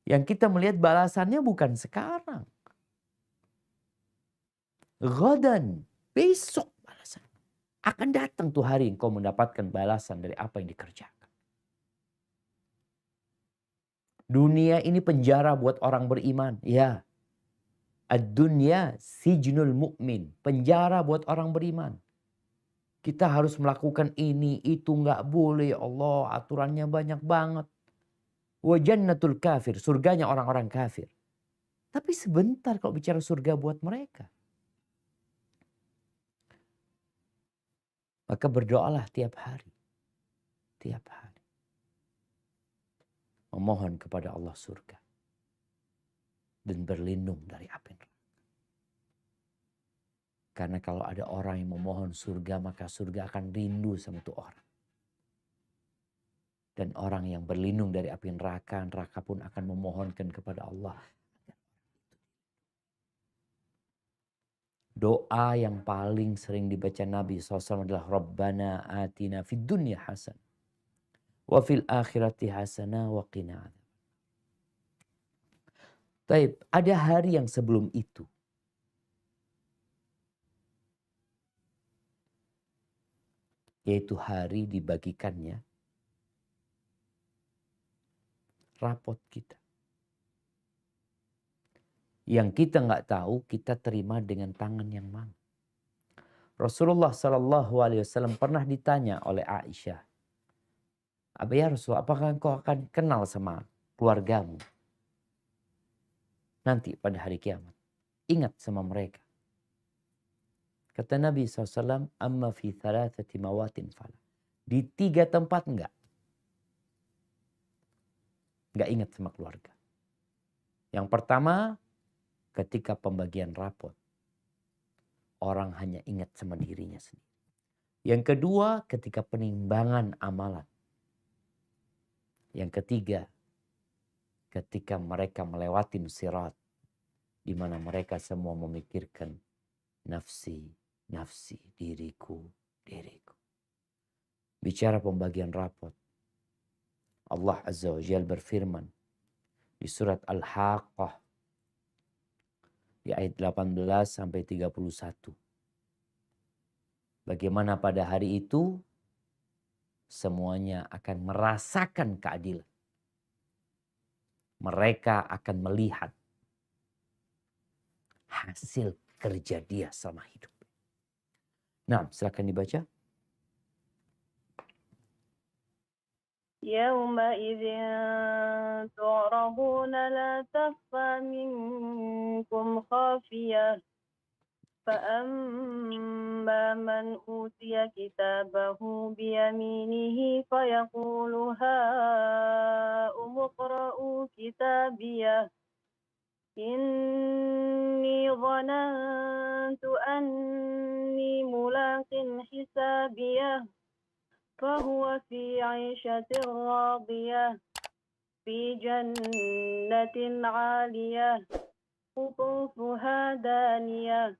Yang kita melihat balasannya bukan sekarang. Ghadan, besok balasan. Akan datang tuh hari engkau mendapatkan balasan dari apa yang dikerjakan. Dunia ini penjara buat orang beriman. Ya. Ad-dunya sijnul mu'min. Penjara buat orang beriman. Kita harus melakukan ini, itu nggak boleh. Ya Allah, aturannya banyak banget. Wa jannatul kafir, surganya orang-orang kafir. Tapi sebentar kalau bicara surga buat mereka. Maka berdoalah tiap hari. Tiap hari. Memohon kepada Allah surga. Dan berlindung dari api neraka. Karena kalau ada orang yang memohon surga, maka surga akan rindu sama itu orang. Dan orang yang berlindung dari api neraka, neraka pun akan memohonkan kepada Allah. Doa yang paling sering dibaca Nabi SAW adalah Rabbana atina fid dunya hasan. Wa fil akhirati hasanah wa qina adzab. Taib, ada hari yang sebelum itu. Yaitu hari dibagikannya rapot kita. Yang kita nggak tahu, kita terima dengan tangan yang mana. Rasulullah SAW pernah ditanya oleh Aisyah. Ya Rasulullah, apakah engkau akan kenal sama keluargamu nanti pada hari kiamat? Ingat sama mereka. Kata Nabi SAW, amma fi thalathati mawatin fala. Di 3 tempat enggak. Enggak ingat sama keluarga. Yang pertama, ketika pembagian rapot. Orang hanya ingat sama dirinya sendiri. Yang kedua, ketika penimbangan amalan. Yang ketiga, ketika mereka melewati sirat. Di mana mereka semua memikirkan nafsi, nafsi, diriku, diriku. Bicara pembagian rapot. Allah Azza wa Jalla berfirman di surat Al-Haqqah di ayat 18 sampai 31. Bagaimana pada hari itu semuanya akan merasakan keadilan. Mereka akan melihat hasil kerja dia selama hidup. Nah, silakan dibaca. يومئذ تعرضون لا تخفى منكم خافية فأما من أوتي كتابه بيمينه فيقول هاؤم اقرءوا كتابيه إني ظننت أني ملاق حسابيه فهو في عيشة راضية في جنة عالية قطوفها دانية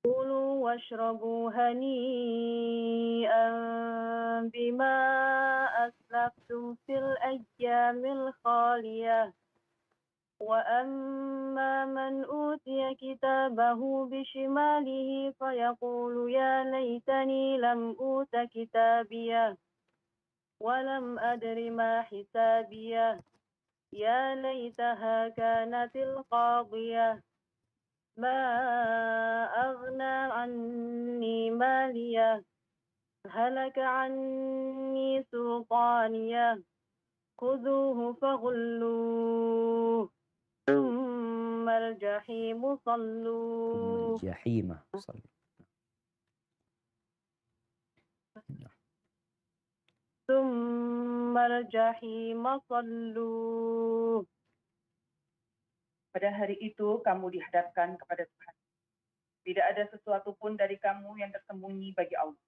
كلوا واشربوا هنيئا بما أسلفتم في الأيام الخالية وأما من أوتي كتابه بشماله فيقول يا ليتني لم أوت كتابيه ولم أدر ما حسابيه يا ليتها كانت القاضية ما أغنى عني ماليه هلك عني سلطانيه خذوه فغلوه ثم الجحيم Thumma صلوه al-jahima sallu. ثم الجحيم صلوه. Pada hari itu kamu dihadapkan kepada Tuhan. Tidak ada sesuatu pun dari kamu yang tersembunyi bagi Allah.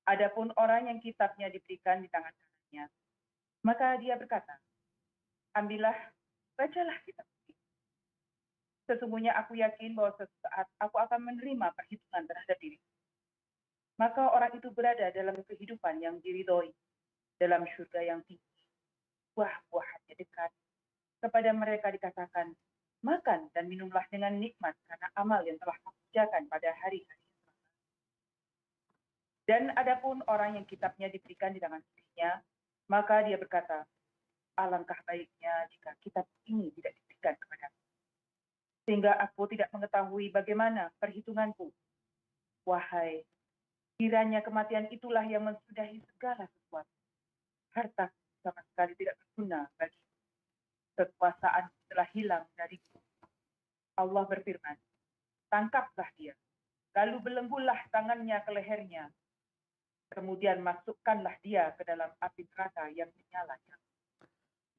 Adapun orang yang kitabnya diberikan di tangan kanannya, maka dia berkata, ambillah, bacalah kitab ini. Sesungguhnya aku yakin bahwa suatu saat aku akan menerima perhitungan terhadap diri. Maka orang itu berada dalam kehidupan yang diridhoi, dalam surga yang tinggi. Buah-buahannya dekat. Kepada mereka dikatakan, makan dan minumlah dengan nikmat karena amal yang telah kamu kerjakan pada hari-hari. Dan adapun orang yang kitabnya diberikan di tangan kirinya, maka dia berkata, alangkah baiknya jika kitab ini tidak diberikan kepadaku, sehingga aku tidak mengetahui bagaimana perhitunganku. Wahai, kiranya kematian itulah yang mensudahi segala sesuatu. Harta sama sekali tidak berguna bagi kekuasaan telah hilang dariku. Allah berfirman, tangkaplah dia, lalu belenggulah tangannya ke lehernya, kemudian masukkanlah dia ke dalam api neraka yang menyala.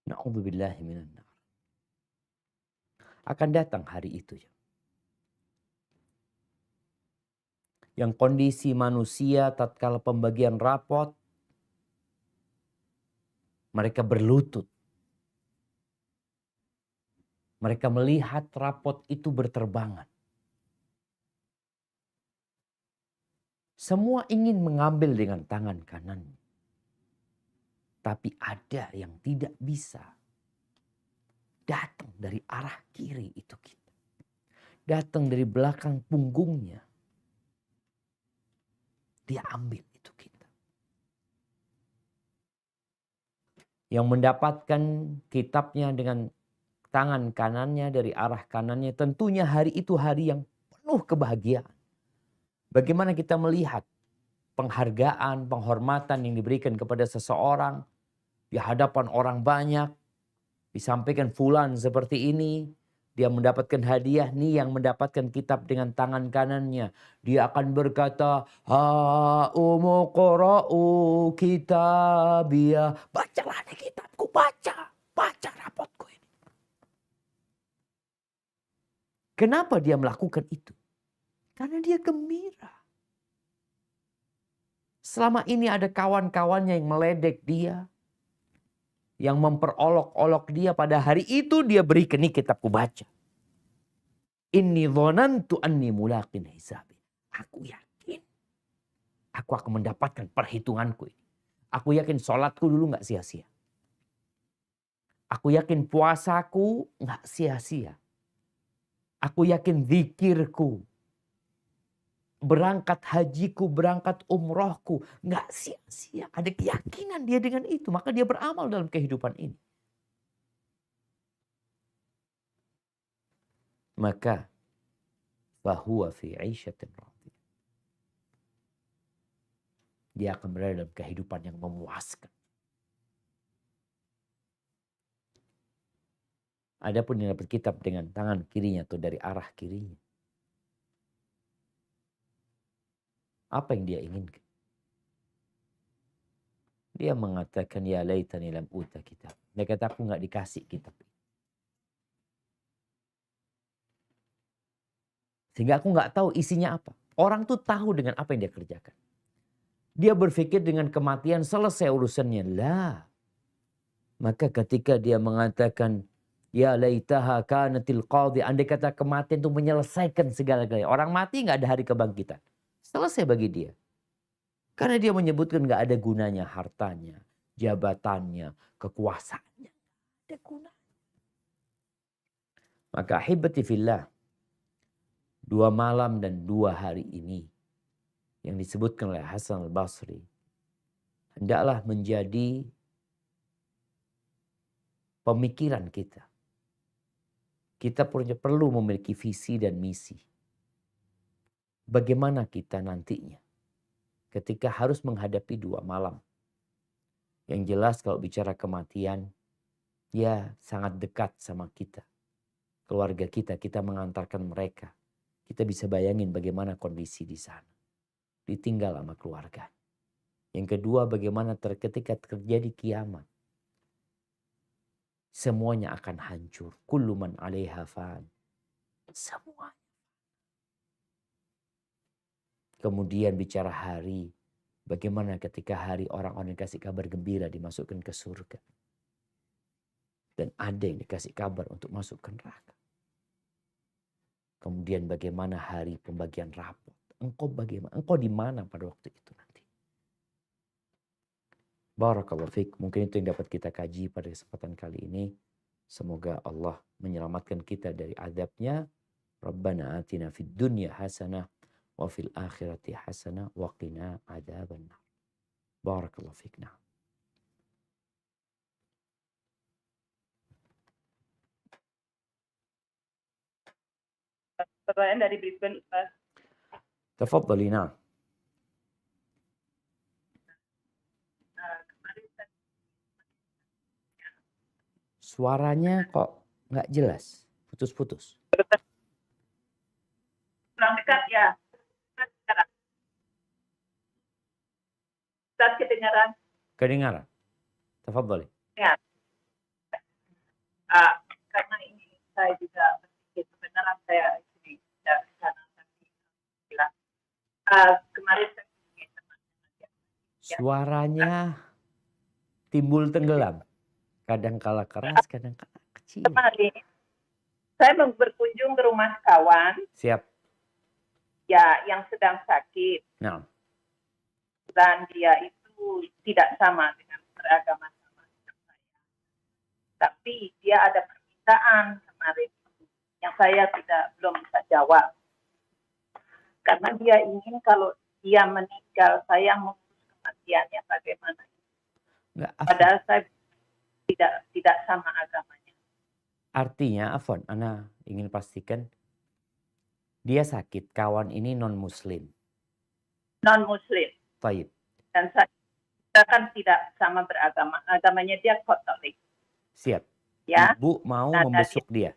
Na'udzubillahi minan nar. Akan datang hari itu ya. Yang kondisi manusia tatkala pembagian rapot, mereka berlutut. Mereka melihat rapot itu berterbangan. Semua ingin mengambil dengan tangan kanan. Tapi ada yang tidak bisa. Datang dari arah kiri itu kita. Datang dari belakang punggungnya. Dia ambil itu kita. Yang mendapatkan kitabnya dengan tangan kanannya dari arah kanannya, tentunya hari itu hari yang penuh kebahagiaan. Bagaimana kita melihat penghargaan, penghormatan yang diberikan kepada seseorang di hadapan orang banyak, disampaikan fulan seperti ini, dia mendapatkan hadiah, nih yang mendapatkan kitab dengan tangan kanannya. Dia akan berkata, ha'umu qra'u kitabiyah. Bacalah nih kitabku, baca rapotku ini. Kenapa dia melakukan itu? Karena dia gembira. Selama ini ada kawan-kawannya yang meledek dia, yang memperolok-olok dia, pada hari itu dia berikan nih kitabku, baca. Inni dhonantu anni mulaqin hisabi. Aku yakin aku akan mendapatkan perhitunganku ini. Aku yakin sholatku dulu gak sia-sia. Aku yakin puasaku gak sia-sia. Aku yakin zikirku, berangkat hajiku, berangkat umrohku gak sia-sia. Ada keyakinan dia dengan itu, maka dia beramal dalam kehidupan ini. Maka fahuwa fi 'isyatin radiyah. Dia akan berada dalam kehidupan yang memuaskan. Adapun yang dapat kitab dengan tangan kirinya atau dari arah kirinya, apa yang dia inginkan? Dia mengatakan, ya laitani lam uta kitab. Dia kata, aku gak dikasih kitab. Sehingga aku gak tahu isinya apa. Orang tuh tahu dengan apa yang dia kerjakan. Dia berpikir dengan kematian selesai urusannya. Lah. Maka ketika dia mengatakan, ya laitaha kanatil qadhi. Andai kata kematian itu menyelesaikan segala-galanya. Orang mati gak ada hari kebangkitan. Selesai bagi dia. Karena dia menyebutkan gak ada gunanya hartanya, jabatannya, kekuasaannya. Gak ada gunanya. Maka ahibati fillah, 2 malam dan 2 hari ini yang disebutkan oleh Hasan al-Basri hendaklah menjadi pemikiran kita. Kita perlu memiliki visi dan misi. Bagaimana kita nantinya ketika harus menghadapi 2 malam. Yang jelas kalau bicara kematian, ya sangat dekat sama kita. Keluarga kita, kita mengantarkan mereka. Kita bisa bayangin bagaimana kondisi di sana. Ditinggal sama keluarga. Yang kedua, bagaimana ketika terjadi kiamat. Semuanya akan hancur. Kullu man 'alaiha fan. Semua. Kemudian bicara hari. Bagaimana ketika hari orang-orang dikasih kabar gembira dimasukkan ke surga. Dan ada yang dikasih kabar untuk masuk ke neraka. Kemudian bagaimana hari pembagian rapot. Engkau bagaimana? Engkau di mana pada waktu itu nanti? Barakallahu fiik. Mungkin itu yang dapat kita kaji pada kesempatan kali ini. Semoga Allah menyelamatkan kita dari azabnya. Rabbana atina fid dunya hasanah wa fil akhirati hasanah wa qina adzabannar. Barakallahu fiik. Nah. Pertanyaan dari Brisbane, Ustaz. Tafadhali, nah. Kemarin saya Suaranya kok nggak jelas, putus-putus. kurang dekat ya. Ustaz kedengaran? Kedengaran. Tafadhali. Ya. Karena ini saya juga berpikir kebenaran saya ini tidak di sana, tapi bilang kemarin saya Suaranya timbul tenggelam. Kadang kala keras, kadang kala kecil. kemarin saya berkunjung ke rumah kawan Siap. ya yang sedang sakit Nah, dan dia itu tidak sama dengan beragama sama dengan saya. Tapi dia ada permintaan kemarin yang saya belum bisa jawab. Karena dia ingin kalau dia meninggal saya mengurus kematiannya bagaimana. nggak Padahal saya tidak sama agamanya. artinya, Afwan, Ana ingin pastikan dia sakit. Kawan ini non-muslim. Non-muslim. Taib. Dan saya kan tidak sama beragama. Agamanya dia Katolik. Siap. Ya. Ibu mau Nah, membesuk dia.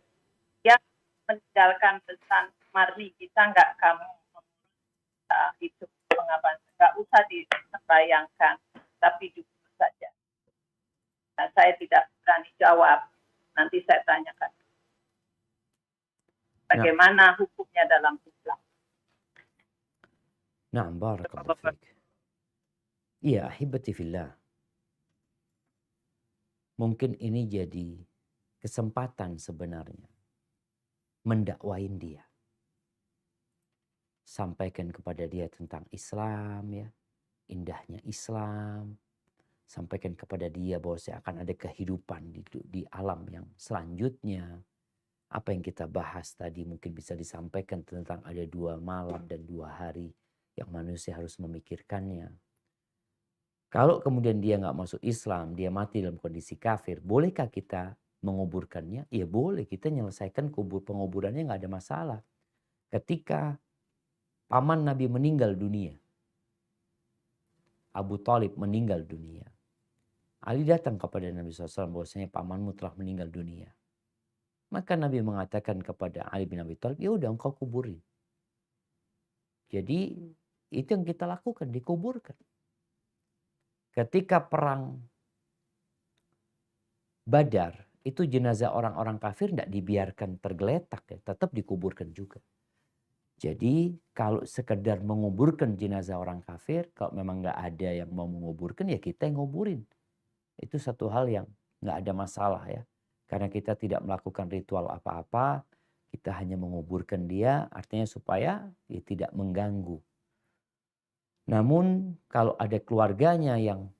Dia meninggalkan pesan, mari bisa nggak kamu itu pengabdian, nggak usah dibayangkan, tapi jujur saja. Nah, saya tidak berani jawab. Nanti saya tanyakan. Bagaimana hukumnya dalam Islam? Nah, barakallahu fiik. Iya, ahibati fillah. Mungkin ini jadi kesempatan sebenarnya mendakwain dia. Sampaikan kepada dia tentang Islam, ya, indahnya Islam. Sampaikan kepada dia bahwa akan ada kehidupan di alam yang selanjutnya. Apa yang kita bahas tadi mungkin bisa disampaikan tentang ada 2 malam dan 2 hari yang manusia harus memikirkannya. Kalau kemudian dia nggak masuk Islam, dia mati dalam kondisi kafir, bolehkah kita menguburkannya? Ya boleh, kita menyelesaikan penguburannya nggak ada masalah. Ketika paman Nabi meninggal dunia, Abu Thalib meninggal dunia, Ali datang kepada Nabi SAW bahwasanya pamanmu telah meninggal dunia. Maka Nabi mengatakan kepada Ali bin Abi Thalib, ya udah engkau kuburin. Jadi itu yang kita lakukan, dikuburkan. Ketika perang Badar, itu jenazah orang-orang kafir tidak dibiarkan tergeletak, ya, tetap dikuburkan juga. Jadi kalau sekedar menguburkan jenazah orang kafir, kalau memang nggak ada yang mau menguburkan, ya kita yang nguburin. Itu satu hal yang nggak ada masalah, ya. Karena kita tidak melakukan ritual apa-apa, kita hanya menguburkan dia, artinya supaya dia tidak mengganggu. Namun kalau ada keluarganya yang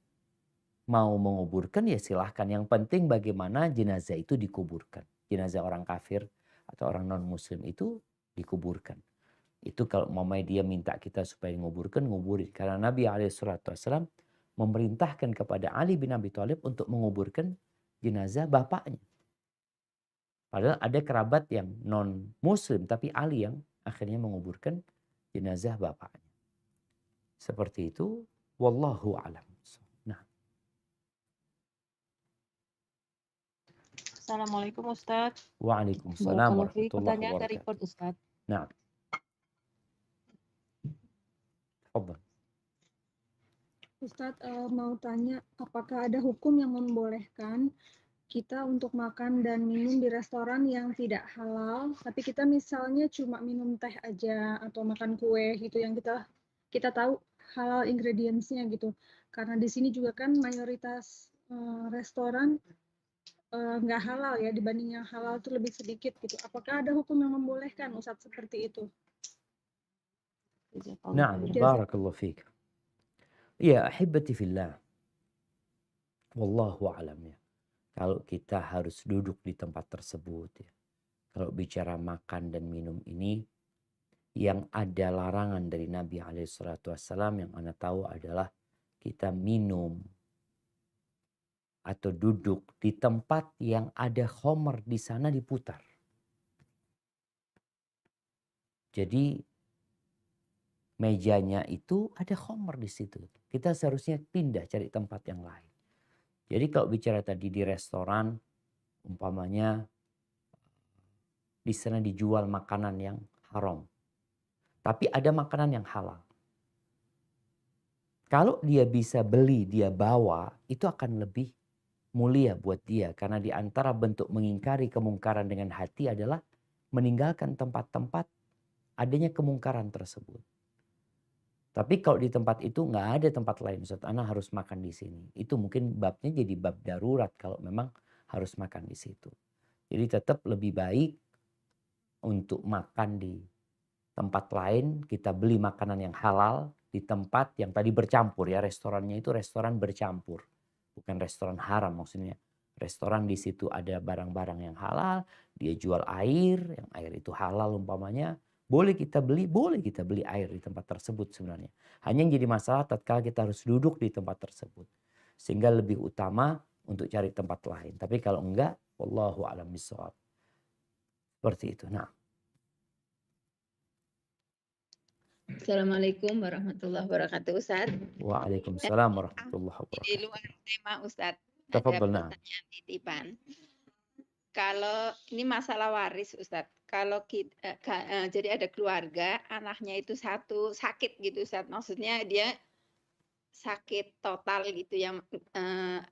mau menguburkan, ya silahkan. Yang penting bagaimana jenazah itu dikuburkan. Jenazah orang kafir atau orang non-muslim itu dikuburkan. Itu kalau mamai dia minta kita supaya menguburkan, nguburin. Karena Nabi SAW memerintahkan kepada Ali bin Abi Thalib untuk menguburkan jenazah bapaknya. Padahal ada kerabat yang non-muslim, tapi Ali yang akhirnya menguburkan jenazah bapaknya. Seperti itu, wallahu a'lam. Nah, Assalamualaikum Ustadz. Waalaikumsalam Barakallahu fiik. warahmatullahi Pertanyaan dari wabarakatuh. Ustadz. Nah, tafadhal. Ustadz mau tanya, apakah ada hukum yang membolehkan kita untuk makan dan minum di restoran yang tidak halal, tapi kita misalnya cuma minum teh aja atau makan kue gitu yang kita tahu halal ingredients-nya gitu. Karena di sini juga kan mayoritas restoran nggak halal ya, dibanding yang halal itu lebih sedikit gitu. Apakah ada hukum yang membolehkan Ustadz seperti itu? Na'am, barakallahu fiik. Ya, ahibati fillah. Wallahu a'lam ya. Kalau kita harus duduk di tempat tersebut ya. Kalau bicara makan dan minum ini, yang ada larangan dari Nabi SAW yang Anda tahu adalah kita minum atau duduk di tempat yang ada khomer di sana diputar. Jadi mejanya itu ada khomer di situ. Kita seharusnya pindah cari tempat yang lain. Jadi kalau bicara tadi di restoran, umpamanya di sana dijual makanan yang haram. Tapi ada makanan yang halal. Kalau dia bisa beli, dia bawa, itu akan lebih mulia buat dia. Karena di antara bentuk mengingkari kemungkaran dengan hati adalah meninggalkan tempat-tempat adanya kemungkaran tersebut. Tapi kalau di tempat itu nggak ada tempat lain, Ustaz, Ana harus makan di sini. Itu mungkin babnya jadi bab darurat kalau memang harus makan di situ. Jadi tetap lebih baik untuk makan di tempat lain, kita beli makanan yang halal di tempat yang tadi bercampur ya, restorannya itu restoran bercampur. Bukan restoran haram maksudnya. Restoran di situ ada barang-barang yang halal, dia jual air, yang air itu halal umpamanya. Boleh kita beli air di tempat tersebut sebenarnya. Hanya yang jadi masalah tatkala kita harus duduk di tempat tersebut. Sehingga lebih utama untuk cari tempat lain. Tapi kalau enggak, wallahu a'lam bishawab. Seperti itu. Nah. Assalamualaikum warahmatullahi wabarakatuh, Ustaz. Waalaikumsalam warahmatullahi Di wabarakatuh. luar tema, Ustaz. Ada Tafadhal, nah. pertanyaan titipan. Kalau ini masalah waris, Ustaz. Kalau kita, jadi ada keluarga, anaknya itu satu sakit gitu, Ustaz. Maksudnya dia sakit total gitu yang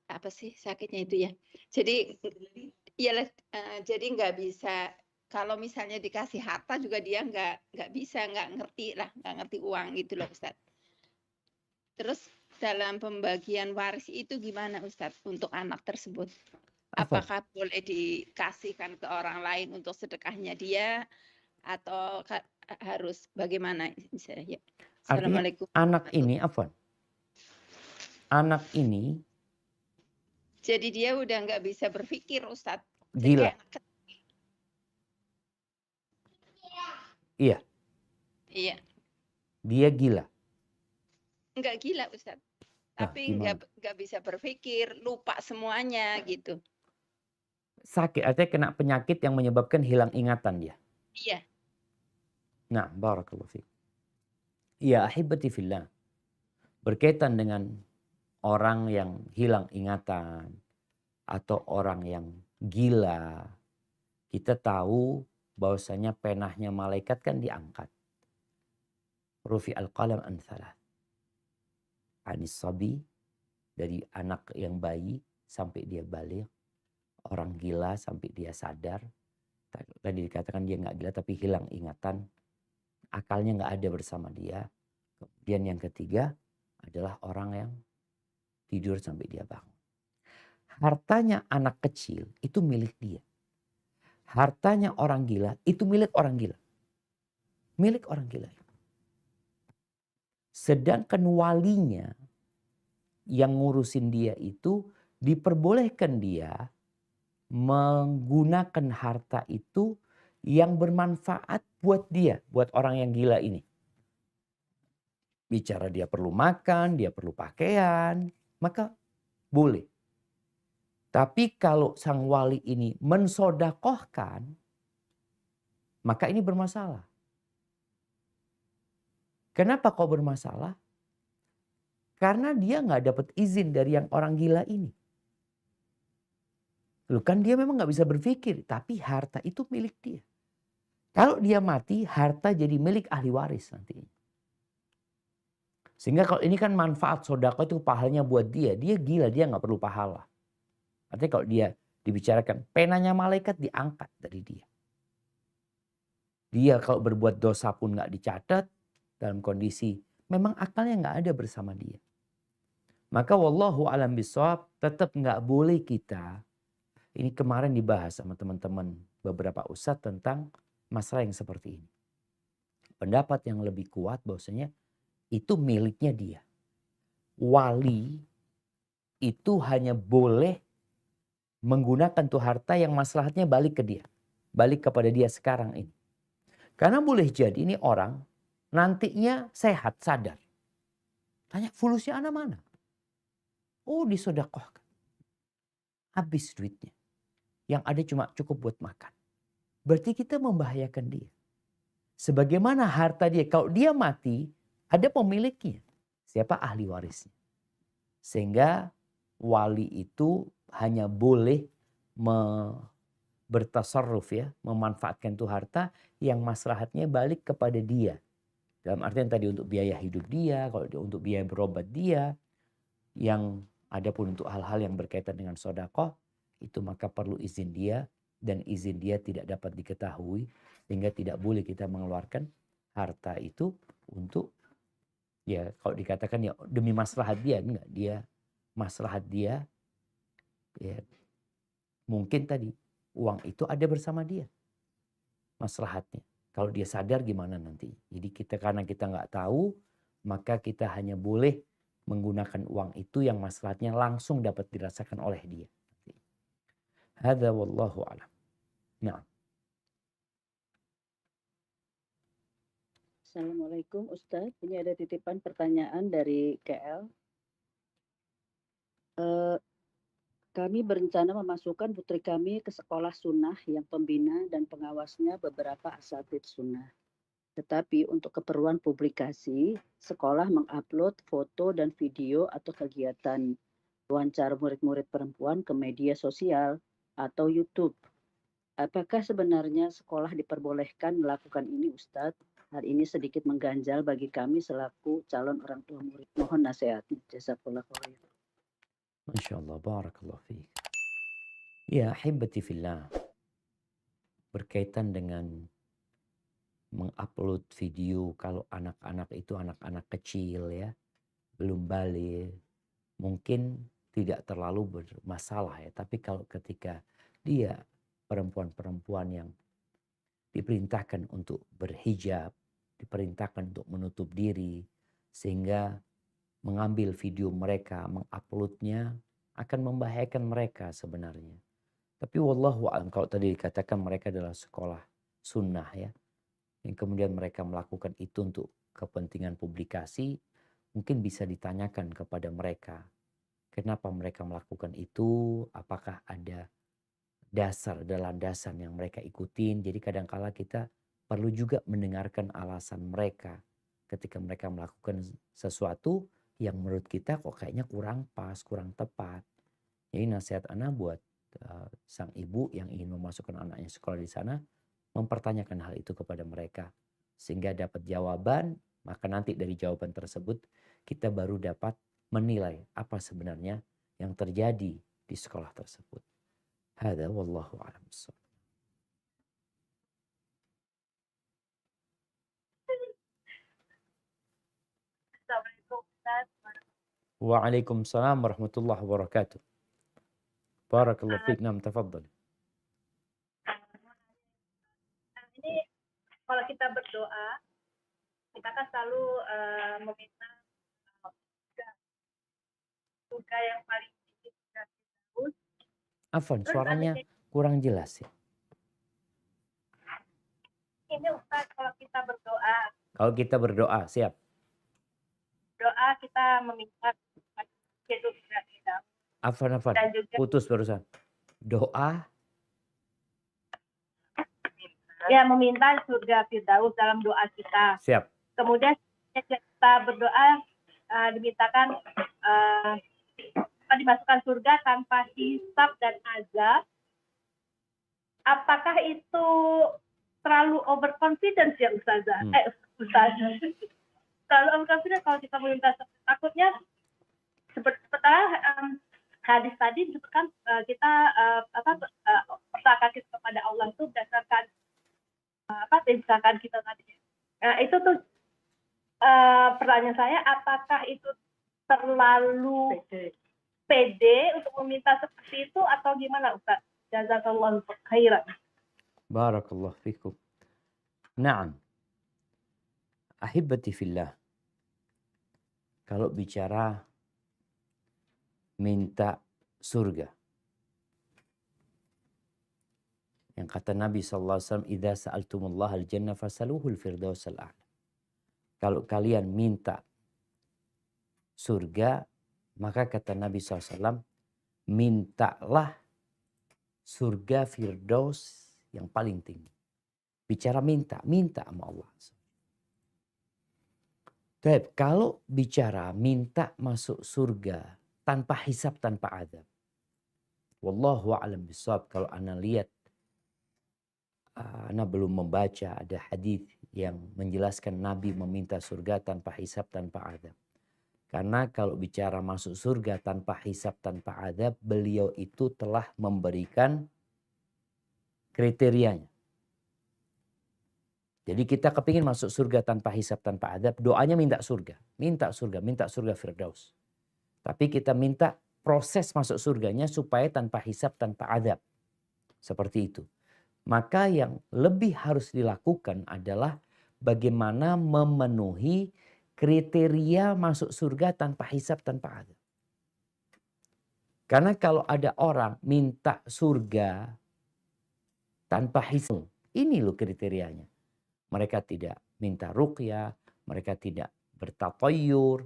apa sih sakitnya itu ya. Jadi iyalah, jadi nggak bisa. Kalau misalnya dikasih harta juga dia nggak bisa, nggak ngerti uang gitu loh, Ustaz. Terus dalam pembagian waris itu gimana, Ustaz, untuk anak tersebut? Apakah boleh dikasihkan ke orang lain untuk sedekahnya dia atau harus bagaimana? Ya. Assalamualaikum. Anak ini apa? Anak ini jadi dia udah nggak bisa berpikir, Ustaz. Gila. Iya. Iya. Dia gila. Enggak gila, Ustaz. Tapi nggak bisa berpikir, lupa semuanya gitu. Sakit, artinya kena penyakit yang menyebabkan hilang ingatan dia. Iya. Nah, barakallahu fiik. Ya, ahibati fillah. Berkaitan dengan orang yang hilang ingatan atau orang yang gila, kita tahu bahwasanya penahnya malaikat kan diangkat. Rufi al-qalam an thalath. Anis sabi, dari anak yang bayi sampai dia balik. Orang gila sampai dia sadar. Tadi dikatakan dia nggak gila tapi hilang ingatan. Akalnya nggak ada bersama dia. Kemudian yang ketiga adalah orang yang tidur sampai dia bangun. Hartanya anak kecil itu milik dia. Hartanya orang gila itu milik orang gila. Milik orang gila. Sedangkan walinya yang ngurusin dia itu diperbolehkan dia menggunakan harta itu yang bermanfaat buat dia, buat orang yang gila ini. Bicara dia perlu makan, dia perlu pakaian, maka boleh. Tapi kalau sang wali ini mensodakohkan, maka ini bermasalah. Kenapa kok bermasalah? Karena dia nggak dapat izin dari yang orang gila ini. Loh kan dia memang nggak bisa berpikir, tapi harta itu milik dia. Kalau dia mati, harta jadi milik ahli waris nantinya. Sehingga kalau ini kan manfaat sodako itu pahalanya buat dia. Dia gila, dia nggak perlu pahala. Artinya kalau dia dibicarakan, penanya malaikat diangkat dari dia. Dia kalau berbuat dosa pun nggak dicatat dalam kondisi memang akalnya nggak ada bersama dia. Maka wallahu alam bisawab, tetap nggak boleh kita. Ini kemarin dibahas sama teman-teman beberapa ustadz tentang masalah yang seperti ini. Pendapat yang lebih kuat bahwasanya itu miliknya dia. Wali itu hanya boleh menggunakan tuh harta yang maslahatnya balik ke dia. Balik kepada dia sekarang ini. Karena boleh jadi ini orang nantinya sehat, sadar. Tanya fulusnya anak mana? Oh disodakohkan. Habis duitnya. Yang ada cuma cukup buat makan. Berarti kita membahayakan dia. Sebagaimana harta dia, kalau dia mati, ada pemiliknya. Siapa? Ahli warisnya. Sehingga wali itu hanya boleh bertasarruf ya, memanfaatkan itu harta yang maslahatnya balik kepada dia. Dalam artian tadi untuk biaya hidup dia, kalau untuk biaya berobat dia, yang ada pun untuk hal-hal yang berkaitan dengan sedekah, itu maka perlu izin dia, dan izin dia tidak dapat diketahui, sehingga tidak boleh kita mengeluarkan harta itu untuk, ya kalau dikatakan ya demi maslahat dia, enggak, dia maslahat dia, ya mungkin tadi uang itu ada bersama dia maslahatnya. Kalau dia sadar gimana nanti. Jadi karena kita nggak tahu, maka kita hanya boleh menggunakan uang itu yang maslahatnya langsung dapat dirasakan oleh dia. Hadza wallahu a'lam. Nah. Assalamualaikum Ustadz, ini ada titipan pertanyaan dari KL. Kami berencana memasukkan putri kami ke sekolah sunnah yang pembina dan pengawasnya beberapa asatidz sunnah. Tetapi untuk keperluan publikasi, sekolah mengupload foto dan video atau kegiatan wawancara murid-murid perempuan ke media sosial atau YouTube. Apakah sebenarnya sekolah diperbolehkan melakukan ini Ustadz? Hal ini sedikit mengganjal bagi kami selaku calon orang tua murid. Mohon nasihatnya. Jazakallah khair. Masya Allah, barakallah fiik. Ya, ahibati fillah. Berkaitan dengan mengupload video, kalau anak-anak itu anak-anak kecil ya, belum balik, mungkin tidak terlalu bermasalah ya. Tapi kalau ketika dia perempuan-perempuan yang diperintahkan untuk berhijab, diperintahkan untuk menutup diri, sehingga mengambil video mereka, menguploadnya akan membahayakan mereka sebenarnya. Tapi wallahu a'lam, kalau tadi dikatakan mereka adalah sekolah sunnah ya, yang kemudian mereka melakukan itu untuk kepentingan publikasi, mungkin bisa ditanyakan kepada mereka, kenapa mereka melakukan itu, apakah ada dalam dasar yang mereka ikutin. Jadi kadangkala kita perlu juga mendengarkan alasan mereka ketika mereka melakukan sesuatu yang menurut kita kok kayaknya kurang pas, kurang tepat. Jadi nasihat ana buat sang ibu yang ingin memasukkan anaknya sekolah di sana, mempertanyakan hal itu kepada mereka. Sehingga dapat jawaban, maka nanti dari jawaban tersebut kita baru dapat menilai apa sebenarnya yang terjadi di sekolah tersebut. Hadza wallahu a'lam bissawab. Assalamualaikum Ustaz. Waalaikumsalam warahmatullahi wabarakatuh. Barakallahu fiik. Nam, tafadhal. Ini kalau kita berdoa, kita kan selalu meminta surga yang paling tinggi, surga Firdaus. Afwan, suaranya kurang jelas ya. Ini Ustaz, kalau kita berdoa. Kalau kita berdoa, siap. Doa kita meminta surga Firdaus. Afwan. Dan juga Putus barusan. Doa. ya meminta surga Firdaus dalam doa kita. Siap. Kemudian kita berdoa dimintakan dimasukkan surga tanpa hisab dan azab apakah itu terlalu overconfidence ya Ustazah? Ustazah. Terlalu overconfidence kalau kita meminta, takutnya seperti hadis tadi disebutkan kita persakaan kita kepada Allah itu berdasarkan tindakan kita tadi. Nah, itu tuh pertanyaan saya, apakah itu terlalu pede untuk meminta seperti itu atau gimana Ustaz? Jazakallahu khairan. Barakallahu fikum. Naam. Ahibati fillah. Kalau bicara minta surga, yang kata Nabi SAW, idza sa'altumullah al-jannah fasaluhul firdaus al-a'la. Kalau kalian minta surga, maka kata Nabi SAW, mintalah surga firdaus yang paling tinggi. Bicara minta sama Allah. Baik, kalau bicara minta masuk surga tanpa hisab, tanpa azab. Wallahu a'lam bishawab. Kalau ana lihat, ana belum membaca ada hadis yang menjelaskan Nabi meminta surga tanpa hisab, tanpa azab. Karena kalau bicara masuk surga tanpa hisab, tanpa azab, beliau itu telah memberikan kriterianya. Jadi kita kepingin masuk surga tanpa hisab, tanpa azab, doanya minta surga. Minta surga firdaus. Tapi kita minta proses masuk surganya supaya tanpa hisab, tanpa azab. Seperti itu. Maka yang lebih harus dilakukan adalah bagaimana memenuhi kriteria masuk surga tanpa hisab, tanpa azab. Karena kalau ada orang minta surga tanpa hisab, ini loh kriterianya. Mereka tidak minta ruqyah, mereka tidak bertatayur.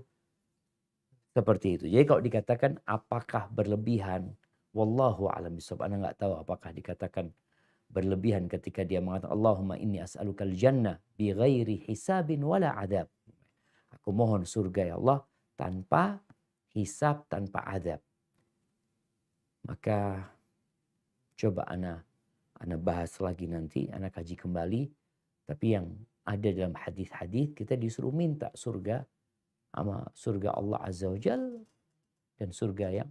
Seperti itu. Jadi kalau dikatakan apakah berlebihan, wallahu a'lam bishawab. Anda nggak tahu apakah dikatakan berlebihan ketika dia mengatakan Allahumma inni as'alukal jannah bi ghairi hisabin wala adab. Aku mohon surga ya Allah tanpa hisab, tanpa adab. Maka coba ana bahas lagi nanti, ana kaji kembali. Tapi yang ada dalam hadis-hadis kita disuruh minta surga sama surga Allah Azza wa Jal dan surga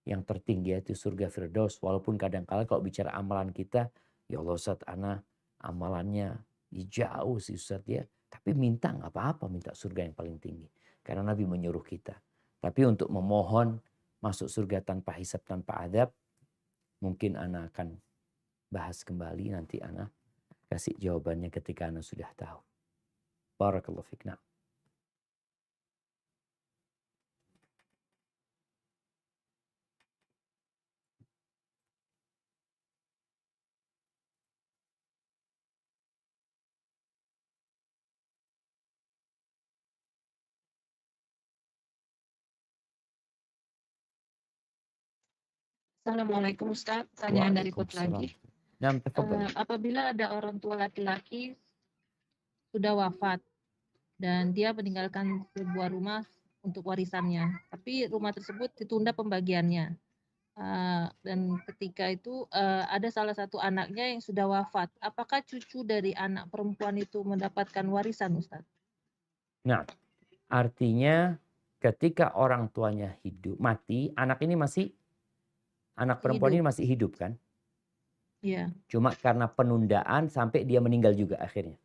yang tertinggi yaitu surga Firdaus. Walaupun kadang-kala kalau bicara amalan kita, ya Allah Ustaz, ana amalannya jauh sih Ustaz ya. Tapi minta nggak apa-apa, minta surga yang paling tinggi. Karena Nabi menyuruh kita. Tapi untuk memohon masuk surga tanpa hisab, tanpa adab, mungkin ana akan bahas kembali, nanti ana kasih jawabannya ketika ana sudah tahu. Barakallahu fiik. Assalamualaikum Ustaz, pertanyaan dari Put lagi. Apabila ada orang tua laki-laki sudah wafat dan dia meninggalkan sebuah rumah untuk warisannya, tapi rumah tersebut ditunda pembagiannya, dan ketika itu ada salah satu anaknya yang sudah wafat, apakah cucu dari anak perempuan itu mendapatkan warisan Ustaz? Nah, artinya ketika orang tuanya mati, anak perempuan ini masih hidup kan? Iya. Cuma karena penundaan sampai dia meninggal juga akhirnya.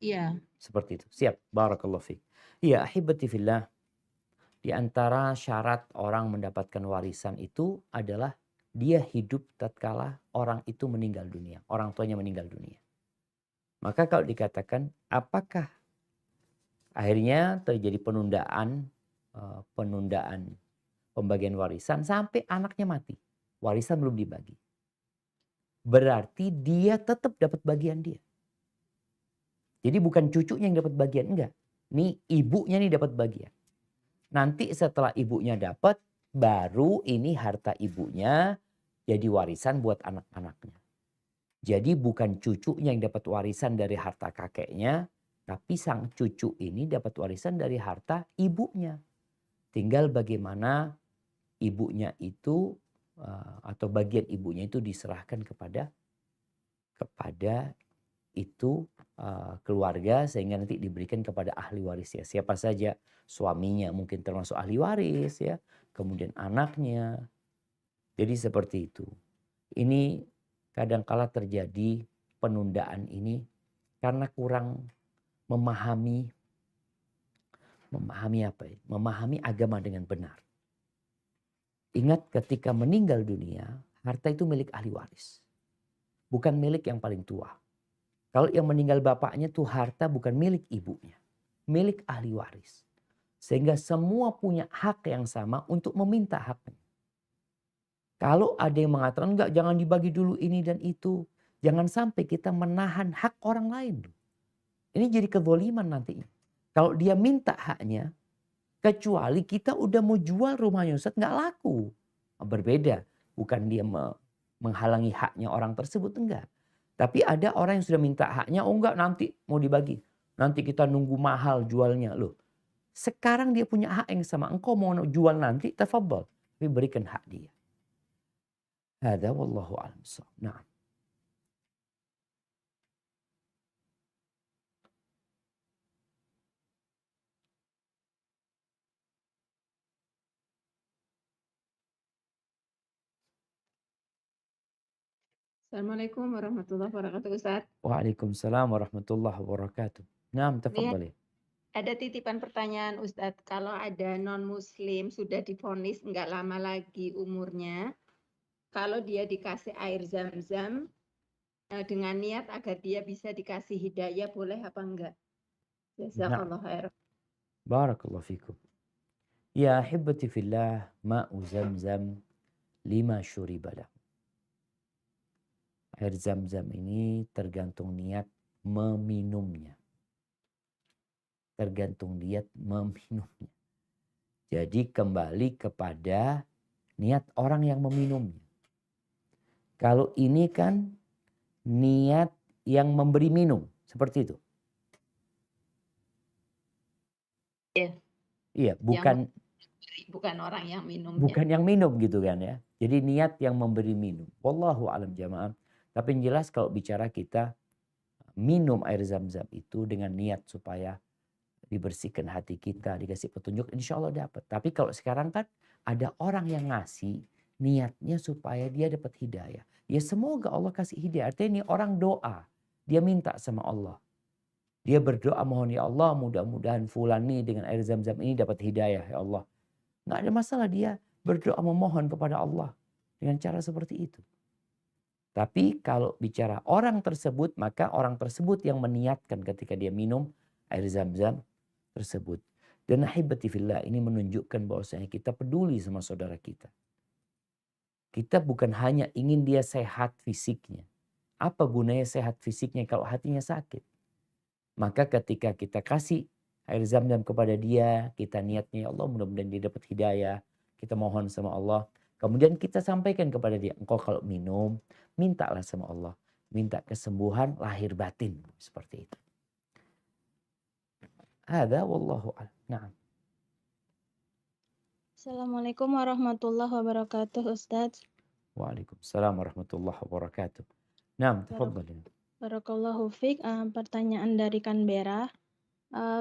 Iya. Seperti itu. Siap. Barakallahu fiik. Iya, ahibati fillah. Di antara syarat orang mendapatkan warisan itu adalah dia hidup tatkala orang itu meninggal dunia. Orang tuanya meninggal dunia. Maka kalau dikatakan apakah akhirnya terjadi penundaan pembagian warisan sampai anaknya mati. Warisan belum dibagi. Berarti dia tetap dapat bagian dia. Jadi bukan cucunya yang dapat bagian, enggak. Nih ibunya nih dapat bagian. Nanti setelah ibunya dapat, baru ini harta ibunya jadi warisan buat anak-anaknya. Jadi bukan cucunya yang dapat warisan dari harta kakeknya, tapi sang cucu ini dapat warisan dari harta ibunya. Tinggal bagaimana ibunya itu atau bagian ibunya itu diserahkan kepada kepada itu keluarga sehingga nanti diberikan kepada ahli warisnya. Siapa saja, suaminya mungkin termasuk ahli waris ya, kemudian anaknya. Jadi seperti itu. Ini kadangkala terjadi penundaan ini karena kurang memahami apa ya? Memahami agama dengan benar. Ingat ketika meninggal dunia, harta itu milik ahli waris. Bukan milik yang paling tua. Kalau yang meninggal bapaknya tuh harta bukan milik ibunya. Milik ahli waris. Sehingga semua punya hak yang sama untuk meminta haknya. Kalau ada yang mengatakan enggak, jangan dibagi dulu ini dan itu. Jangan sampai kita menahan hak orang lain. Ini jadi kezaliman nantinya. Kalau dia minta haknya, kecuali kita udah mau jual rumahnya Ustaz, nggak laku. Berbeda. Bukan dia menghalangi haknya orang tersebut, enggak. Tapi ada orang yang sudah minta haknya, oh enggak nanti mau dibagi. Nanti kita nunggu mahal jualnya. Loh, sekarang dia punya hak yang sama. Engkau mau jual nanti, tafadhal. Tapi berikan hak dia. Hada wallahu a'lam. Nah. Assalamualaikum warahmatullahi wabarakatuh, Ustaz. Waalaikumsalam warahmatullahi wabarakatuh. Naam, tafadhali. Ada titipan pertanyaan Ustadz, kalau ada non-muslim sudah divonis nggak lama lagi umurnya, kalau dia dikasih air zam-zam dengan niat agar dia bisa dikasih hidayah, boleh apa enggak? Jazakallah khair. Barakallahu fikum. Ya hibbati fillah, ma'u zam-zam lima syuribalah. Air zam-zam ini tergantung niat meminumnya. Tergantung niat meminumnya. Jadi kembali kepada niat orang yang meminumnya. Kalau ini kan niat yang memberi minum. Seperti itu. Iya, bukan orang yang minum. Bukan yang minum gitu kan ya. Jadi niat yang memberi minum. Wallahu alam jamaah. Tapi yang jelas kalau bicara kita minum air zam-zam itu dengan niat supaya dibersihkan hati kita, dikasih petunjuk, insya Allah dapat. Tapi kalau sekarang kan ada orang yang ngasih niatnya supaya dia dapat hidayah. Ya semoga Allah kasih hidayah. Artinya ini orang doa. Dia minta sama Allah. Dia berdoa mohon ya Allah mudah-mudahan fulan nih dengan air zam-zam ini dapat hidayah ya Allah. Nggak ada masalah dia berdoa memohon kepada Allah dengan cara seperti itu. Tapi kalau bicara orang tersebut, maka orang tersebut yang meniatkan ketika dia minum air zam-zam tersebut. Dan ahibati fillah ini menunjukkan bahwasanya kita peduli sama saudara kita. Kita bukan hanya ingin dia sehat fisiknya. Apa gunanya sehat fisiknya kalau hatinya sakit? Maka ketika kita kasih air zam-zam kepada dia, kita niatnya ya Allah mudah-mudahan dia dapat hidayah. Kita mohon sama Allah. Kemudian kita sampaikan kepada dia, engkau kalau minum, mintalah sama Allah. Minta kesembuhan lahir batin. Seperti itu. Ada wallahu a'lam. Nah. Assalamualaikum warahmatullahi wabarakatuh, Ustaz. Waalaikumsalam warahmatullahi wabarakatuh. Nah, tafadhal. Barakallahu fiik. Pertanyaan dari Canberra.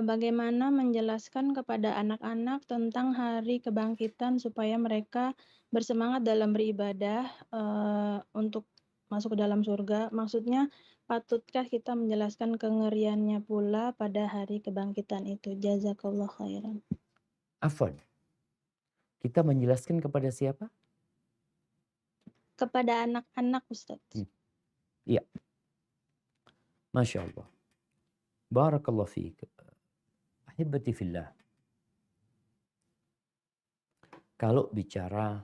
Bagaimana menjelaskan kepada anak-anak tentang hari kebangkitan supaya mereka bersemangat dalam beribadah untuk masuk ke dalam surga? Maksudnya, patutkah kita menjelaskan kengeriannya pula pada hari kebangkitan itu? Jazakallah khairan. Afwan. Kita menjelaskan kepada siapa? Kepada anak-anak, Ustaz. Iya. Masya Allah. Barakallah fiik. Ahibati fillah. Kalau bicara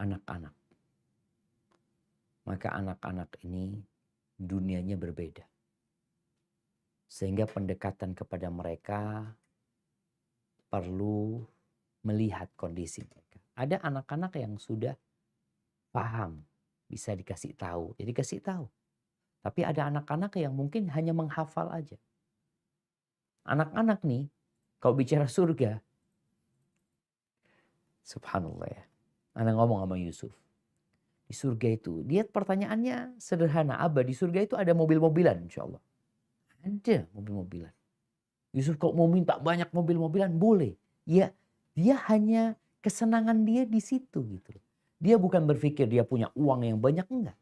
anak-anak, maka anak-anak ini dunianya berbeda. Sehingga pendekatan kepada mereka perlu melihat kondisi mereka. Ada anak-anak yang sudah paham, bisa dikasih tahu, jadi kasih tahu. Tapi ada anak-anak yang mungkin hanya menghafal aja. Anak-anak nih, kalau bicara surga, subhanallah ya. Anak ngomong sama Yusuf. Di surga itu. Lihat pertanyaannya sederhana. Abah, di surga itu ada mobil-mobilan insya Allah. Ada mobil-mobilan. Yusuf kalau mau minta banyak mobil-mobilan boleh. Ya, dia hanya kesenangan dia di situ gitu. Dia bukan berpikir dia punya uang yang banyak, enggak.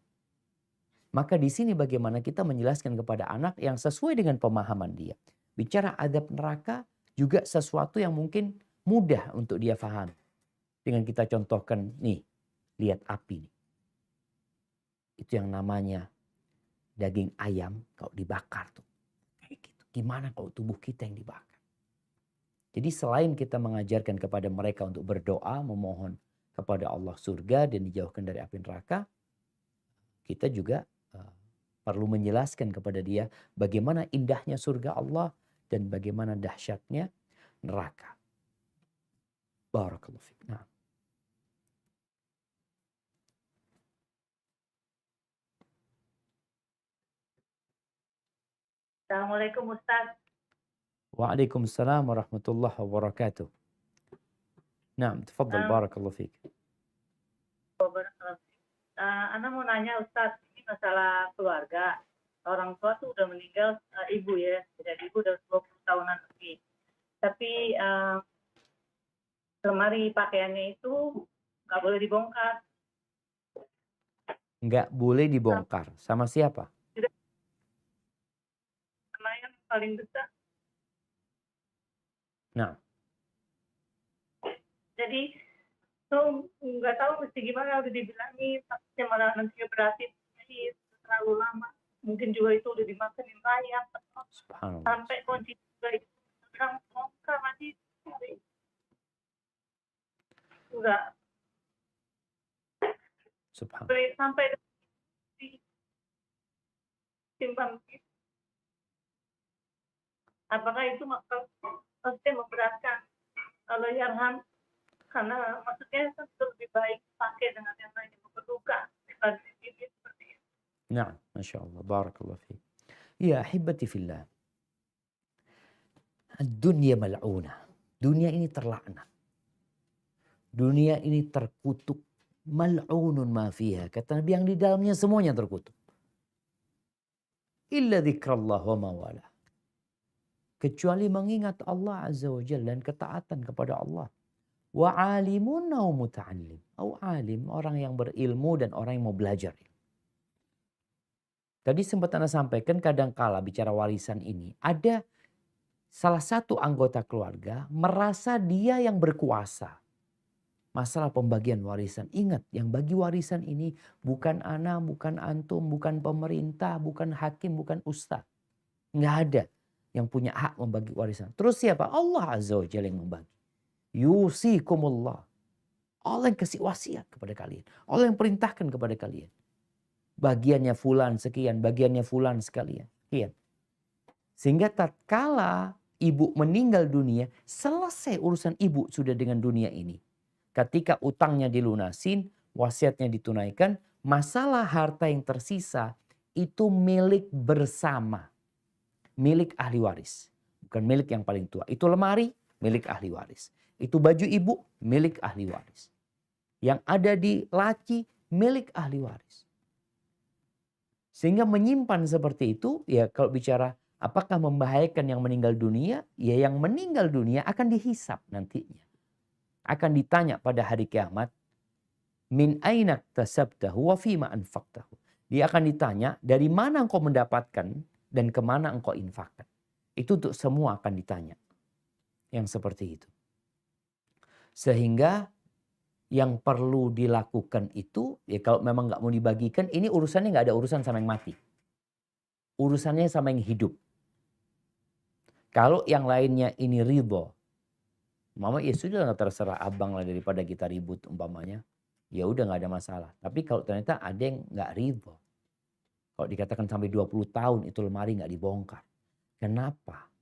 Maka di sini bagaimana kita menjelaskan kepada anak yang sesuai dengan pemahaman dia. Bicara adab neraka juga sesuatu yang mungkin mudah untuk dia faham. Dengan kita contohkan, nih, lihat api nih. Itu yang namanya daging ayam kalau dibakar tuh. Kayak gitu. Gimana kalau tubuh kita yang dibakar? Jadi selain kita mengajarkan kepada mereka untuk berdoa, memohon kepada Allah surga dan dijauhkan dari api neraka, kita juga perlu menjelaskan kepada dia bagaimana indahnya surga Allah dan bagaimana dahsyatnya neraka. Barakallahu fiik. Nah. Assalamualaikum Ustaz. Waalaikumsalam warahmatullahi wabarakatuh. Nah, tafadhal barakallahu fiik. Ana mau nanya Ustaz, ini masalah keluarga. Orang tua tuh udah meninggal, ibu ya, jadi ibu udah 20 tahunan lebih. Tapi lemari pakaiannya itu nggak boleh dibongkar. Nggak boleh dibongkar. Sama siapa? Sama yang paling besar. Nah. Jadi tuh nggak tahu mesti gimana, udah dibilangin, takutnya malah nanti berarti jadi terlalu lama. Mungkin juga itu udah dimakanin rayap. Sampai kunci juga itu bilang bongkar nanti. Enggak. Sampai ditimbang. Apakah itu maksudnya memberatkan? Allah yarham, karena maksudnya itu lebih baik pakai dengan yang lain yang berduka dibanding ini seperti itu. Nah, Masya Allah, barakallahu fiik. Ya, ahibati fillah. Dunia mal'unah. Dunia ini terlaknat. Dunia ini terkutuk. Mal'unun ma fiha. Kata Nabi, yang di dalamnya semuanya terkutuk. Illa dzikrallah wa mawala. Kecuali mengingat Allah Azza wa Jalla dan ketaatan kepada Allah. Wa alimun au muta'allim. Au alim, orang yang berilmu dan orang yang mau belajar. Tadi sempat Anda sampaikan kadangkala bicara warisan ini. Ada salah satu anggota keluarga merasa dia yang berkuasa. Masalah pembagian warisan. Ingat, yang bagi warisan ini bukan ana, bukan antum, bukan pemerintah, bukan hakim, bukan ustaz. Nggak ada yang punya hak membagi warisan. Terus siapa? Allah Azza wa Jalla yang membagi. Yusikumullah. Allah yang kasih wasiat kepada kalian. Allah yang perintahkan kepada kalian. Bagiannya fulan sekian, bagiannya fulan sekalian. Sekian. Sehingga tatkala ibu meninggal dunia, selesai urusan ibu sudah dengan dunia ini. Ketika utangnya dilunasin, wasiatnya ditunaikan, masalah harta yang tersisa itu milik bersama. Milik ahli waris. Bukan milik yang paling tua. Itu lemari, milik ahli waris. Itu baju ibu, milik ahli waris. Yang ada di laci, milik ahli waris. Sehingga menyimpan seperti itu, ya kalau bicara apakah membahayakan yang meninggal dunia, ya yang meninggal dunia akan dihisap nantinya. Akan ditanya pada hari kiamat, min aina tasabtahu wa fima anfaqtahu. Dia akan ditanya, dari mana engkau mendapatkan dan kemana engkau infakkan. Itu untuk semua akan ditanya. Yang seperti itu. Sehingga yang perlu dilakukan itu, ya kalau memang nggak mau dibagikan, ini urusannya nggak ada urusan sama yang mati. Urusannya sama yang hidup. Kalau yang lainnya ini ridho, mama ya sudah nggak terserah abang lah daripada kita ribut umpamanya. Ya udah nggak ada masalah. Tapi kalau ternyata ada yang nggak ridho. Kalau dikatakan sampai 20 tahun itu lemari nggak dibongkar. Kenapa?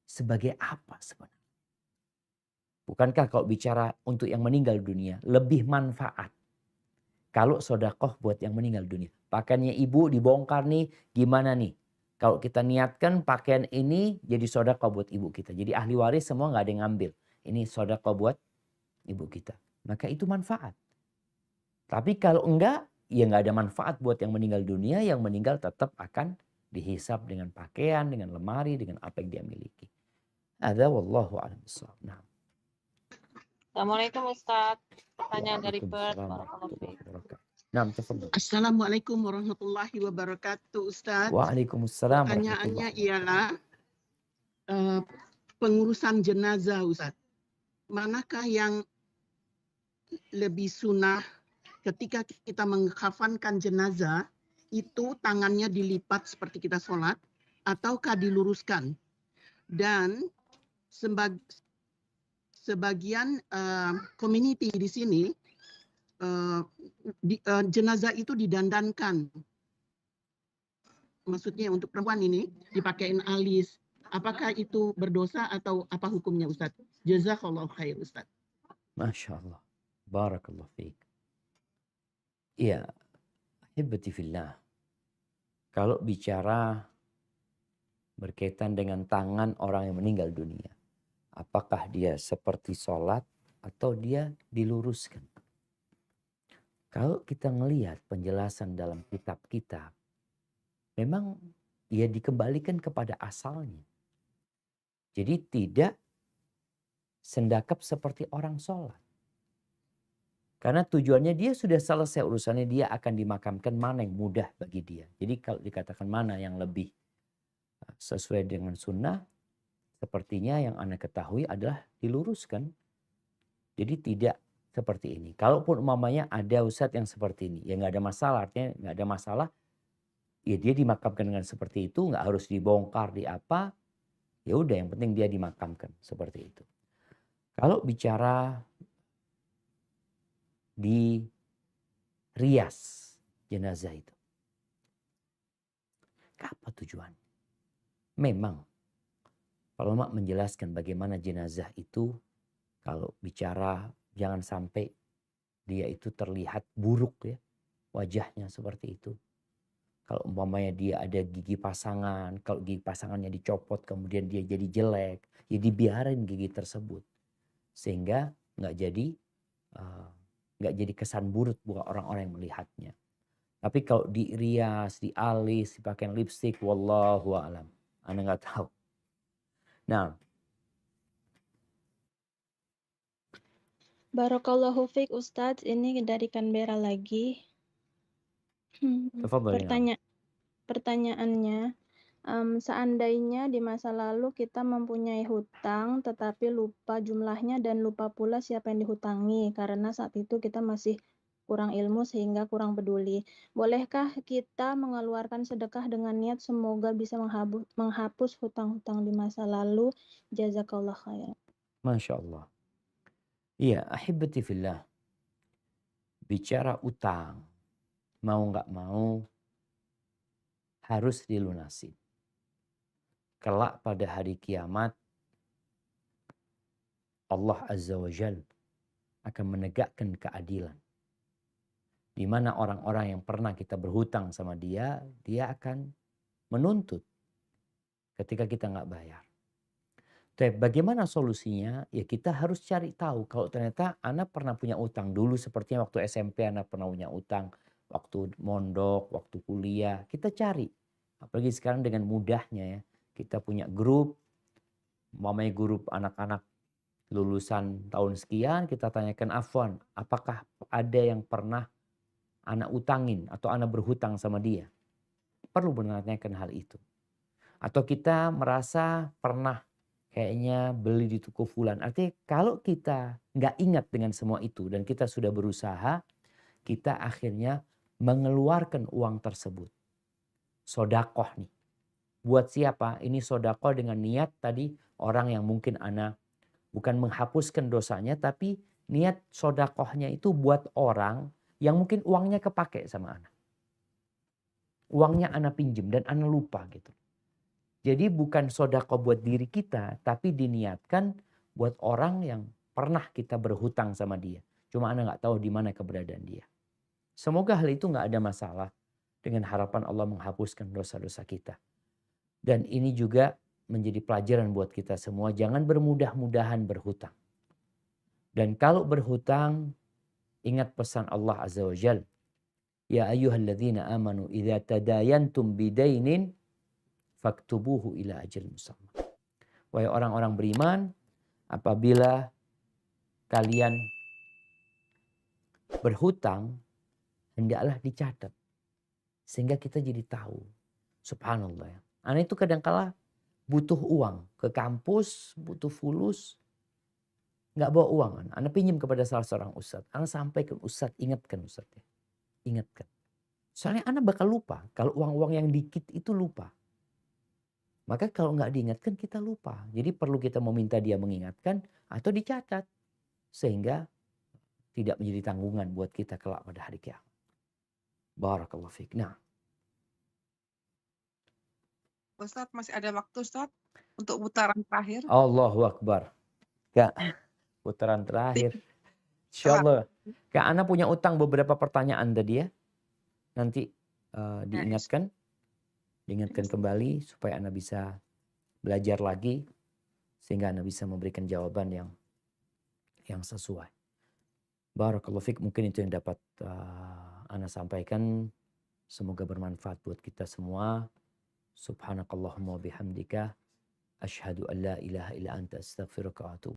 Sebagai apa sebenarnya? Bukankah kalau bicara untuk yang meninggal dunia lebih manfaat kalau sodakoh buat yang meninggal dunia. Pakaiannya ibu dibongkar nih, gimana nih? Kalau kita niatkan pakaian ini jadi sodakoh buat ibu kita. Jadi ahli waris semua nggak ada yang ngambil. Ini sodakoh buat ibu kita. Maka itu manfaat. Tapi kalau enggak, ya nggak ada manfaat buat yang meninggal dunia. Yang meninggal tetap akan dihisab dengan pakaian, dengan lemari, dengan apa yang dia miliki. Ada wallahu a'lam bishawab. Nah. Assalamualaikum Ustaz. Pertanyaan dari Perth. Waalaikumsalam warahmatullahi wabarakatuh. Nah, tafadhol. Assalamualaikum warahmatullahi wabarakatuh, Ustaz. Waalaikumsalam Pertanyaannya warahmatullahi ialah pengurusan jenazah, Ustaz. Manakah yang lebih sunnah ketika kita mengkafankan jenazah, itu tangannya dilipat seperti kita sholat, ataukah diluruskan? Dan sebagian community di sini, jenazah itu didandankan. Maksudnya untuk perempuan ini dipakein alis. Apakah itu berdosa atau apa hukumnya, Ustaz? Jazakallahu khair, Ustaz. Masya Allah. Barakallahu fiik. Iya, ahibati fillah. Kalau bicara berkaitan dengan tangan orang yang meninggal dunia, apakah dia seperti sholat atau dia diluruskan? Kalau kita ngelihat penjelasan dalam kitab-kitab, memang ia dikembalikan kepada asalnya. Jadi tidak sendakap seperti orang sholat. Karena tujuannya dia sudah selesai urusannya, dia akan dimakamkan mana yang mudah bagi dia. Jadi kalau dikatakan mana yang lebih sesuai dengan sunnah, sepertinya yang Anda ketahui adalah diluruskan. Jadi tidak seperti ini. Kalaupun umpamanya ada ustadz yang seperti ini, ya nggak ada masalah. Artinya nggak ada masalah. Ya dia dimakamkan dengan seperti itu, nggak harus dibongkar di apa. Ya udah, yang penting dia dimakamkan seperti itu. Kalau bicara di rias jenazah itu, apa tujuannya? Memang ulama menjelaskan bagaimana jenazah itu kalau bicara jangan sampai dia itu terlihat buruk ya, wajahnya seperti itu. Kalau umpamanya dia ada gigi pasangan, kalau gigi pasangannya dicopot kemudian dia jadi jelek, ya dibiarin gigi tersebut. Sehingga nggak jadi kesan buruk buat orang-orang yang melihatnya. Tapi kalau dirias, dialis, dipakai lipstick, wallahu a'lam. Anda nggak tahu. Nah. Barakallahu fiik Ustadz, ini dari Canberra lagi. Pertanyaannya, seandainya di masa lalu kita mempunyai hutang tetapi lupa jumlahnya dan lupa pula siapa yang dihutangi karena saat itu kita masih kurang ilmu sehingga kurang peduli. Bolehkah kita mengeluarkan sedekah dengan niat semoga bisa menghapus hutang-hutang di masa lalu? Jazakallah khair. Masya Allah. Iya, ahibati fillah. Bicara utang, mau nggak mau harus dilunasi. Kelak pada hari kiamat, Allah Azza wa Jal akan menegakkan keadilan. Di mana orang-orang yang pernah kita berhutang sama dia, dia akan menuntut ketika kita nggak bayar. Tapi bagaimana solusinya? Ya kita harus cari tahu. Kalau ternyata Anda pernah punya utang dulu, sepertinya waktu SMP Anda pernah punya utang, waktu mondok, waktu kuliah, kita cari. Apalagi sekarang dengan mudahnya ya, kita punya grup, mamanya grup anak-anak lulusan tahun sekian, kita tanyakan Afwan, apakah ada yang pernah Anda utangin atau Anda berhutang sama dia? Perlu menanyakan hal itu. Atau kita merasa pernah kayaknya beli di toko fulan. Artinya kalau kita nggak ingat dengan semua itu dan kita sudah berusaha, kita akhirnya mengeluarkan uang tersebut. Sodakoh nih. Buat siapa? Ini sodakoh dengan niat tadi orang yang mungkin Anda bukan menghapuskan dosanya, tapi niat sodakohnya itu buat orang yang mungkin uangnya kepake sama Anda. Uangnya Anda pinjam dan Anda lupa gitu. Jadi bukan sodakoh buat diri kita, tapi diniatkan buat orang yang pernah kita berhutang sama dia. Cuma Anda nggak tahu di mana keberadaan dia. Semoga hal itu nggak ada masalah, dengan harapan Allah menghapuskan dosa-dosa kita. Dan ini juga menjadi pelajaran buat kita semua. Jangan bermudah-mudahan berhutang. Dan kalau berhutang, Ingat pesan Allah Azza wa Jal. Ya ayyuhalladzina amanu idza tadayantum bidainin faktubuhu ila ajal musamma. Wahai orang-orang beriman, apabila kalian berhutang, hendaklah dicatat. Sehingga kita jadi tahu. Subhanallah ya. Anak itu kadang-kala butuh uang. Ke kampus, butuh fulus. Nggak bawa uang. Anak pinjam kepada salah seorang ustadz. Anak sampaikan, ustadz, ingatkan ustadz ya. Ingatkan. Soalnya anak bakal lupa. Kalau uang-uang yang dikit itu lupa. Maka kalau nggak diingatkan kita lupa. Jadi perlu kita meminta dia mengingatkan atau dicatat. Sehingga tidak menjadi tanggungan buat kita kelak pada hari kiamat. Barakallahu fiik. Nah. Ustadz, masih ada waktu Ustadz untuk putaran terakhir? Allahu Akbar. Kak, putaran terakhir. Insyaallah. Kak, Ana punya utang beberapa pertanyaan tadi ya. Nanti diingatkan. Diingatkan kembali supaya Ana bisa belajar lagi. Sehingga Ana bisa memberikan jawaban yang sesuai. Barakallahu fiik. Mungkin itu yang dapat Ana sampaikan. Semoga bermanfaat buat kita semua. Subhanakallahumma bihamdika. Asyhadu an la ilaha illa anta astaghfiruka wa atubu